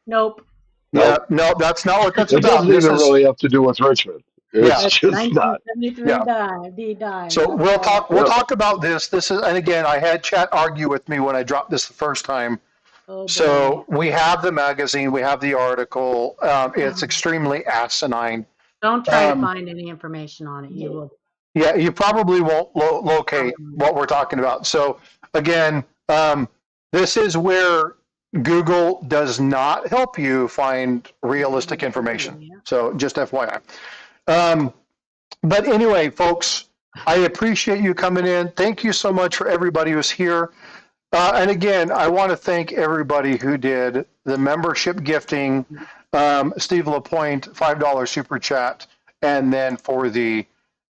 Nope. Yeah, no, that's not what that's about. It doesn't even really have to do with Richmond. It's just not. 1973 dime. So we'll talk about this. This is, and again, I had chat argue with me when I dropped this the first time. So we have the magazine, we have the article. It's extremely asinine. Don't try to find any information on it. You will. Yeah, you probably won't locate what we're talking about. So again, this is where Google does not help you find realistic information. So just FYI. But anyway, folks, I appreciate you coming in. Thank you so much for everybody who's here. And again, I want to thank everybody who did the membership gifting. Steve Lapointe, $5 super chat, and then for the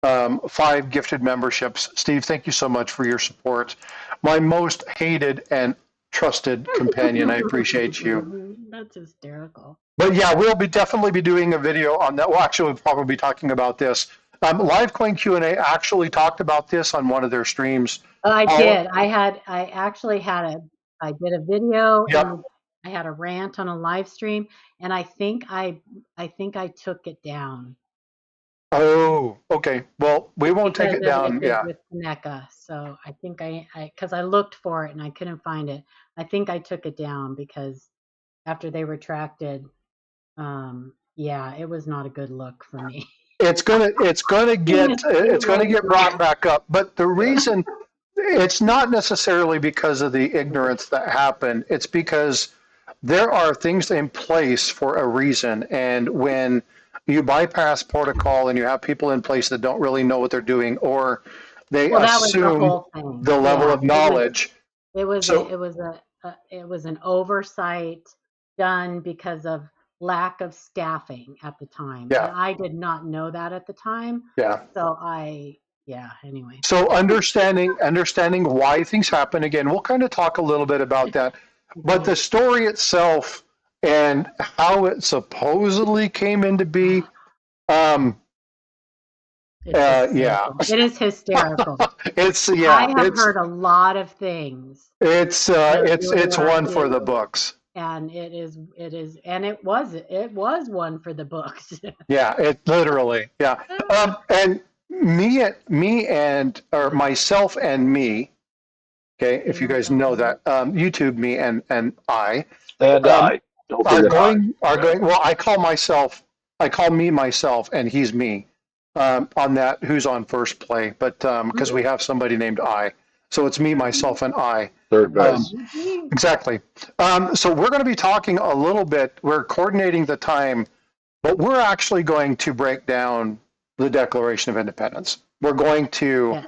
5 gifted memberships. Steve, thank you so much for your support. My most hated and trusted companion, I appreciate you. That's hysterical. But yeah, we'll definitely be doing a video on that. Well, actually, we'll probably be talking about this. Livecoin Q&A actually talked about this on one of their streams. Oh, I did. I did a video. Yep. And I had a rant on a live stream, and I think I took it down. Oh, okay. Well, we won't take it down. Yeah. With Kaneka. So I think because I looked for it and I couldn't find it. I think I took it down because after they retracted, yeah, it was not a good look for me. It's gonna get brought back up. But the reason it's not necessarily because of the ignorance that happened. It's because there are things in place for a reason. And when you bypass protocol and you have people in place that don't really know what they're doing, or they assume the level of knowledge. It was an oversight done because of lack of staffing at the time. Yeah. And I did not know that at the time. Yeah. So anyway. So understanding why things happen, again, we'll kind of talk a little bit about that. But the story itself and how it supposedly came into be, yeah. It is hysterical. I have heard a lot of things. It's one for the books. And it was one for the books. Yeah, it literally, yeah. And myself and me, okay, if you guys know that, YouTube me and I. And I. Are going, well, I call me myself, and he's me on that, who's on first play, but because we have somebody named I. So it's me, myself, and I. Third base. Exactly. So we're going to be talking a little bit, we're coordinating the time, but we're actually going to break down the Declaration of Independence. We're going to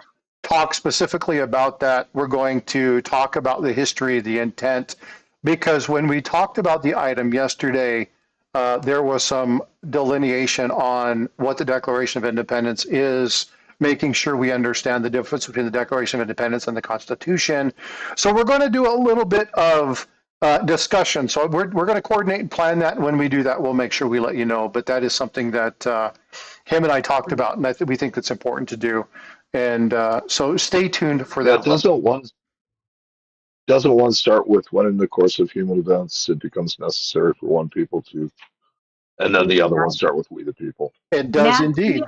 talk specifically about that. We're going to talk about the history, the intent, because when we talked about the item yesterday, there was some delineation on what the Declaration of Independence is, making sure we understand the difference between the Declaration of Independence and the Constitution. So we're going to do a little bit of discussion. So we're going to coordinate and plan that. And when we do that, we'll make sure we let you know. But that is something that him and I talked about, and we think it's important to do. And so stay tuned for that. Doesn't one start with when in the course of human events it becomes necessary for one people to, and then the other one start with we the people? It does indeed.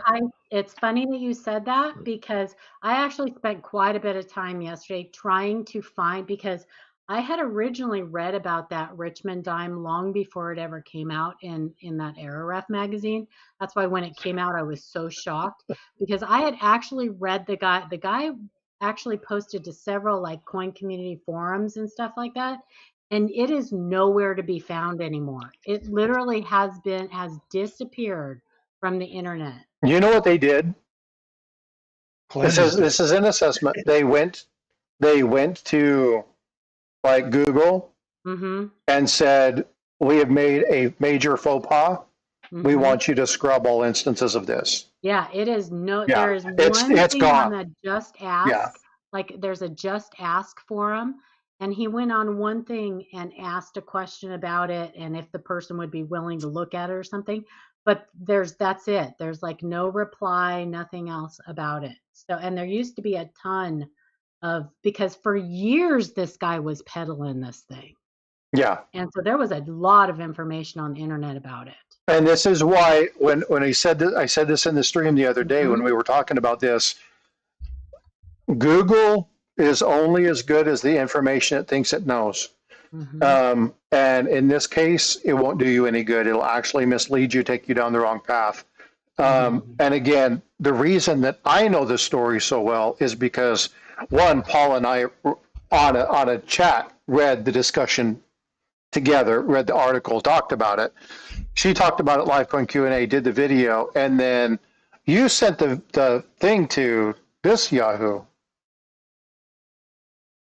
It's funny that you said that, because I actually spent quite a bit of time yesterday trying to find, because I had originally read about that Richmond dime long before it ever came out in that Era Ref magazine. That's why when it came out, I was so shocked, because I had actually read the guy actually posted to several like coin community forums and stuff like that. And it is nowhere to be found anymore. It literally has disappeared from the internet. You know what they did? This is an assessment. They went to like Google and said, we have made a major faux pas. We want you to scrub all instances of this. Yeah, it is there is one thing gone. On the Just Ask. Yeah. Like there's a Just Ask forum, and he went on one thing and asked a question about it, and if the person would be willing to look at it or something. But that's it. There's like no reply, nothing else about it. So, and there used to be a ton because for years this guy was peddling this thing. Yeah. And so there was a lot of information on the internet about it. And this is why when he said this, I said this in the stream the other day when we were talking about this, Google is only as good as the information it thinks it knows. And in this case, it won't do you any good. It'll actually mislead you, take you down the wrong path. And again, the reason that I know this story so well is because, one, Paul and I on a chat read the discussion together, read the article, talked about it. She talked about it live on Q&A, did the video, and then you sent the thing to This Yahoo.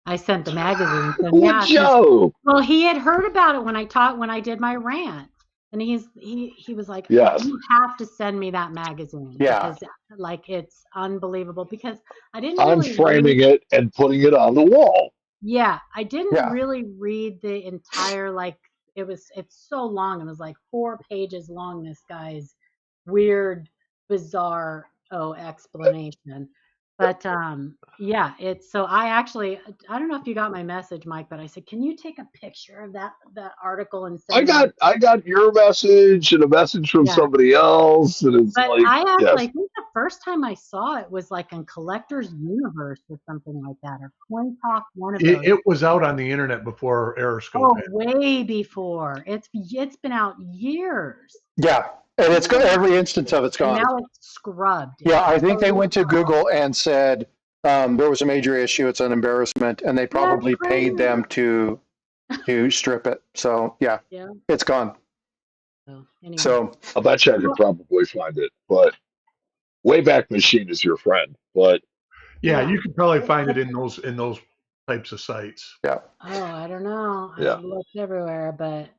I sent the magazine. So Good yeah, joke. well, he had heard about it when I did my rant, and he was like, Yes. "You have to send me that magazine Yeah. because like it's unbelievable." Because I didn't I'm really framing it and putting it on the wall. Yeah, I didn't Yeah. really read the entire it's so long. It was like 4 pages long, this guy's weird, bizarre explanation. But yeah, it's so I don't know if you got my message, Mike, but I said, "Can you take a picture of that article and I send me?" got your message and a message from Yeah. somebody else, and it's But like, I yes. think the first time I saw it was like in Collector's Universe or something like that, or Coin Talk, one of those. It was out on the internet before Aeroscope. Oh, way before. It's been out years. Yeah. And it's got every instance of it's And gone. now it's scrubbed. Yeah, I think So they went to Google and said there was a major issue. It's an embarrassment, and they probably paid them to strip it. So yeah, it's gone. So anyway. So I bet you I could probably find it, but Wayback Machine is your friend. But yeah, you could probably find it in those types of sites. Yeah. Oh, I don't know. Yeah. I've looked everywhere, but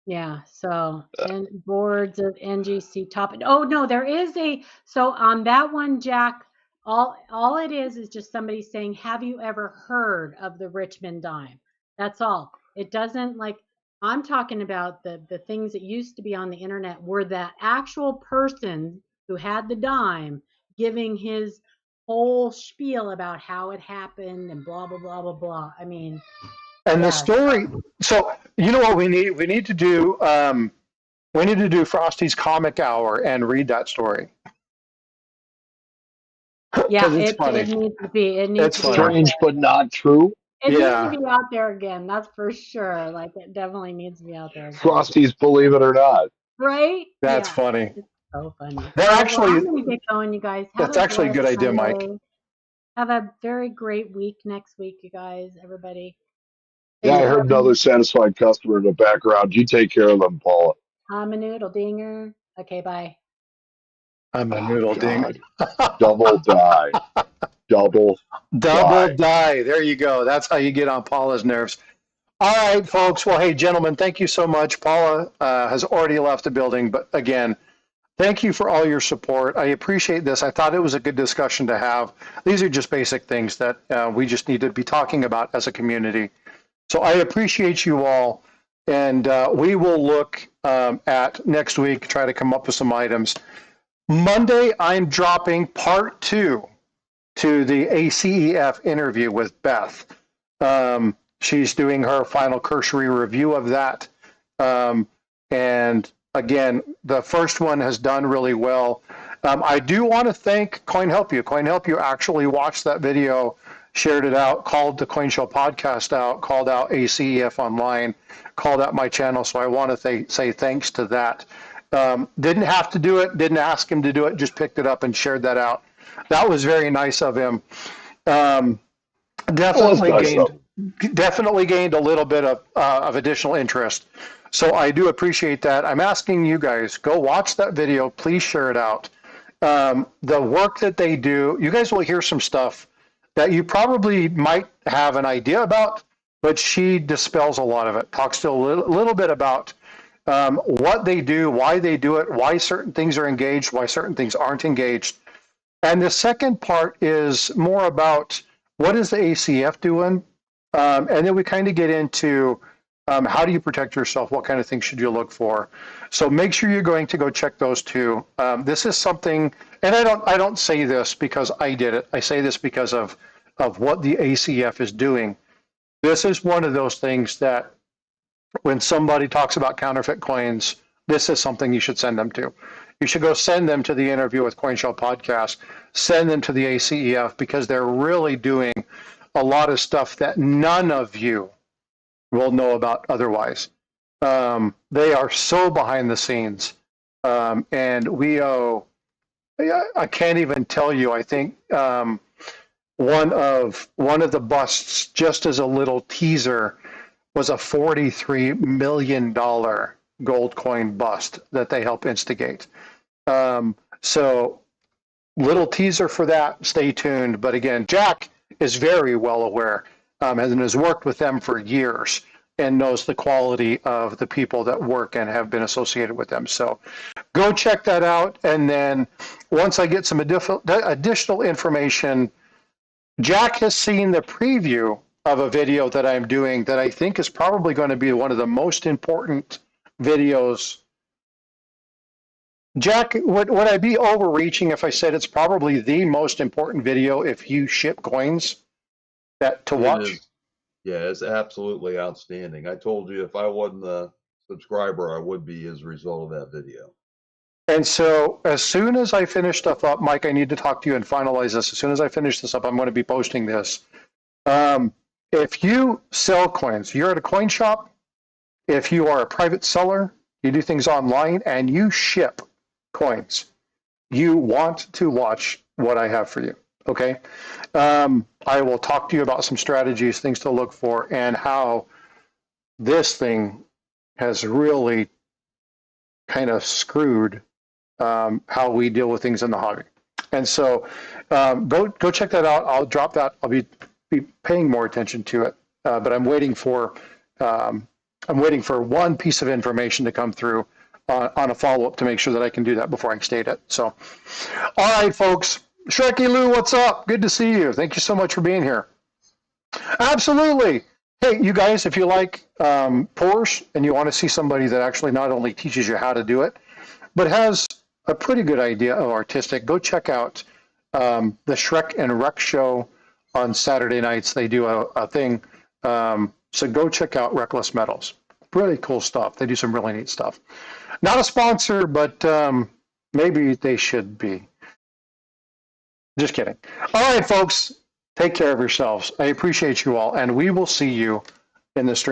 yeah. So and boards of NGC top. Oh no, there is so on that one, Jack. All it is just somebody saying, "Have you ever heard of the Richmond dime?" That's all. It doesn't I'm talking about the things that used to be on the internet were that actual person who had the dime giving his whole spiel about how it happened and blah blah blah blah blah. I mean, and the story. So you know what we need? We need to do. We need to do Frosty's Comic Hour and read that story. Yeah, it's funny. It needs to be. It needs to be strange, but not true. It needs to be out there again. That's for sure. Like it definitely needs to be out there again. Frosty's Believe It or Not. Right? That's funny. It's so funny. They're actually. I'm gonna get going, you guys. That's actually a good idea, Mike. Have a very great week next week, you guys. Everybody. Yeah, I heard another satisfied customer in the background. You take care of them, Paula. I'm a noodle dinger. Okay, bye. I'm a noodle dinger. Double die. Double die. There you go. That's how you get on Paula's nerves. All right, folks. Well, hey, gentlemen, thank you so much. Paula has already left the building, but again, thank you for all your support. I appreciate this. I thought it was a good discussion to have. These are just basic things that we just need to be talking about as a community. So I appreciate you all, and we will look at next week, try to come up with some items. Monday, I'm dropping part 2 to the ACEF interview with Beth. She's doing her final cursory review of that. And again, the first one has done really well. I do want to thank Coin Help You. Coin Help You actually watched that video, shared it out, called the Coin Show podcast out, called out ACEF Online, called out my channel. So I want to say thanks to that. Didn't have to do it, didn't ask him to do it, just picked it up and shared that out. That was very nice of him. Definitely gained a little bit of additional interest. So I do appreciate that. I'm asking you guys, go watch that video. Please share it out. The work that they do, you guys will hear some stuff that you probably might have an idea about, but she dispels a lot of it. Talks to a little bit about what they do, why they do it, why certain things are engaged, why certain things aren't engaged. And the second part is more about what is the ACF doing? And then we kind of get into how do you protect yourself? What kind of things should you look for? So make sure you're going to go check those two. This is something, and I don't say this because I did it. I say this because of what the ACF is doing. This is one of those things that when somebody talks about counterfeit coins, this is something you should send them to. You should go send them to the interview with Coin Show Podcast, send them to the ACEF, because they're really doing a lot of stuff that none of you will know about otherwise. They are so behind the scenes. And we owe, I can't even tell you, I think one of the busts, just as a little teaser, was a $43 million gold coin bust that they helped instigate. So little teaser for that. Stay tuned. But again, Jack is very well aware and has worked with them for years and knows the quality of the people that work and have been associated with them. So go check that out. And then once I get some additional information, Jack has seen the preview of a video that I'm doing that I think is probably going to be one of the most important videos. Jack, would I be overreaching if I said it's probably the most important video if you ship coins to watch? Yeah, it's absolutely outstanding. I told you if I wasn't a subscriber, I would be as a result of that video. And so as soon as I finish stuff up, Mike, I need to talk to you and finalize this. As soon as I finish this up, I'm going to be posting this. If you sell coins, you're at a coin shop, if you are a private seller, you do things online, and you ship coins, you want to watch what I have for you, okay? I will talk to you about some strategies, things to look for, and how this thing has really kind of screwed how we deal with things in the hobby. And so go check that out. I'll drop that. I'll be paying more attention to it, but I'm waiting for one piece of information to come through on a follow-up to make sure that I can do that before I can state it. So, all right, folks. Shreky Lou, what's up? Good to see you. Thank you so much for being here. Absolutely. Hey, you guys, if you like Porsche and you want to see somebody that actually not only teaches you how to do it, but has a pretty good idea of artistic, go check out the Shrek and Wreck show on Saturday nights. They do a thing. So go check out Reckless Metals. Really cool stuff. They do some really neat stuff. Not a sponsor, but maybe they should be. Just kidding. All right, folks, take care of yourselves. I appreciate you all, and we will see you in the stream.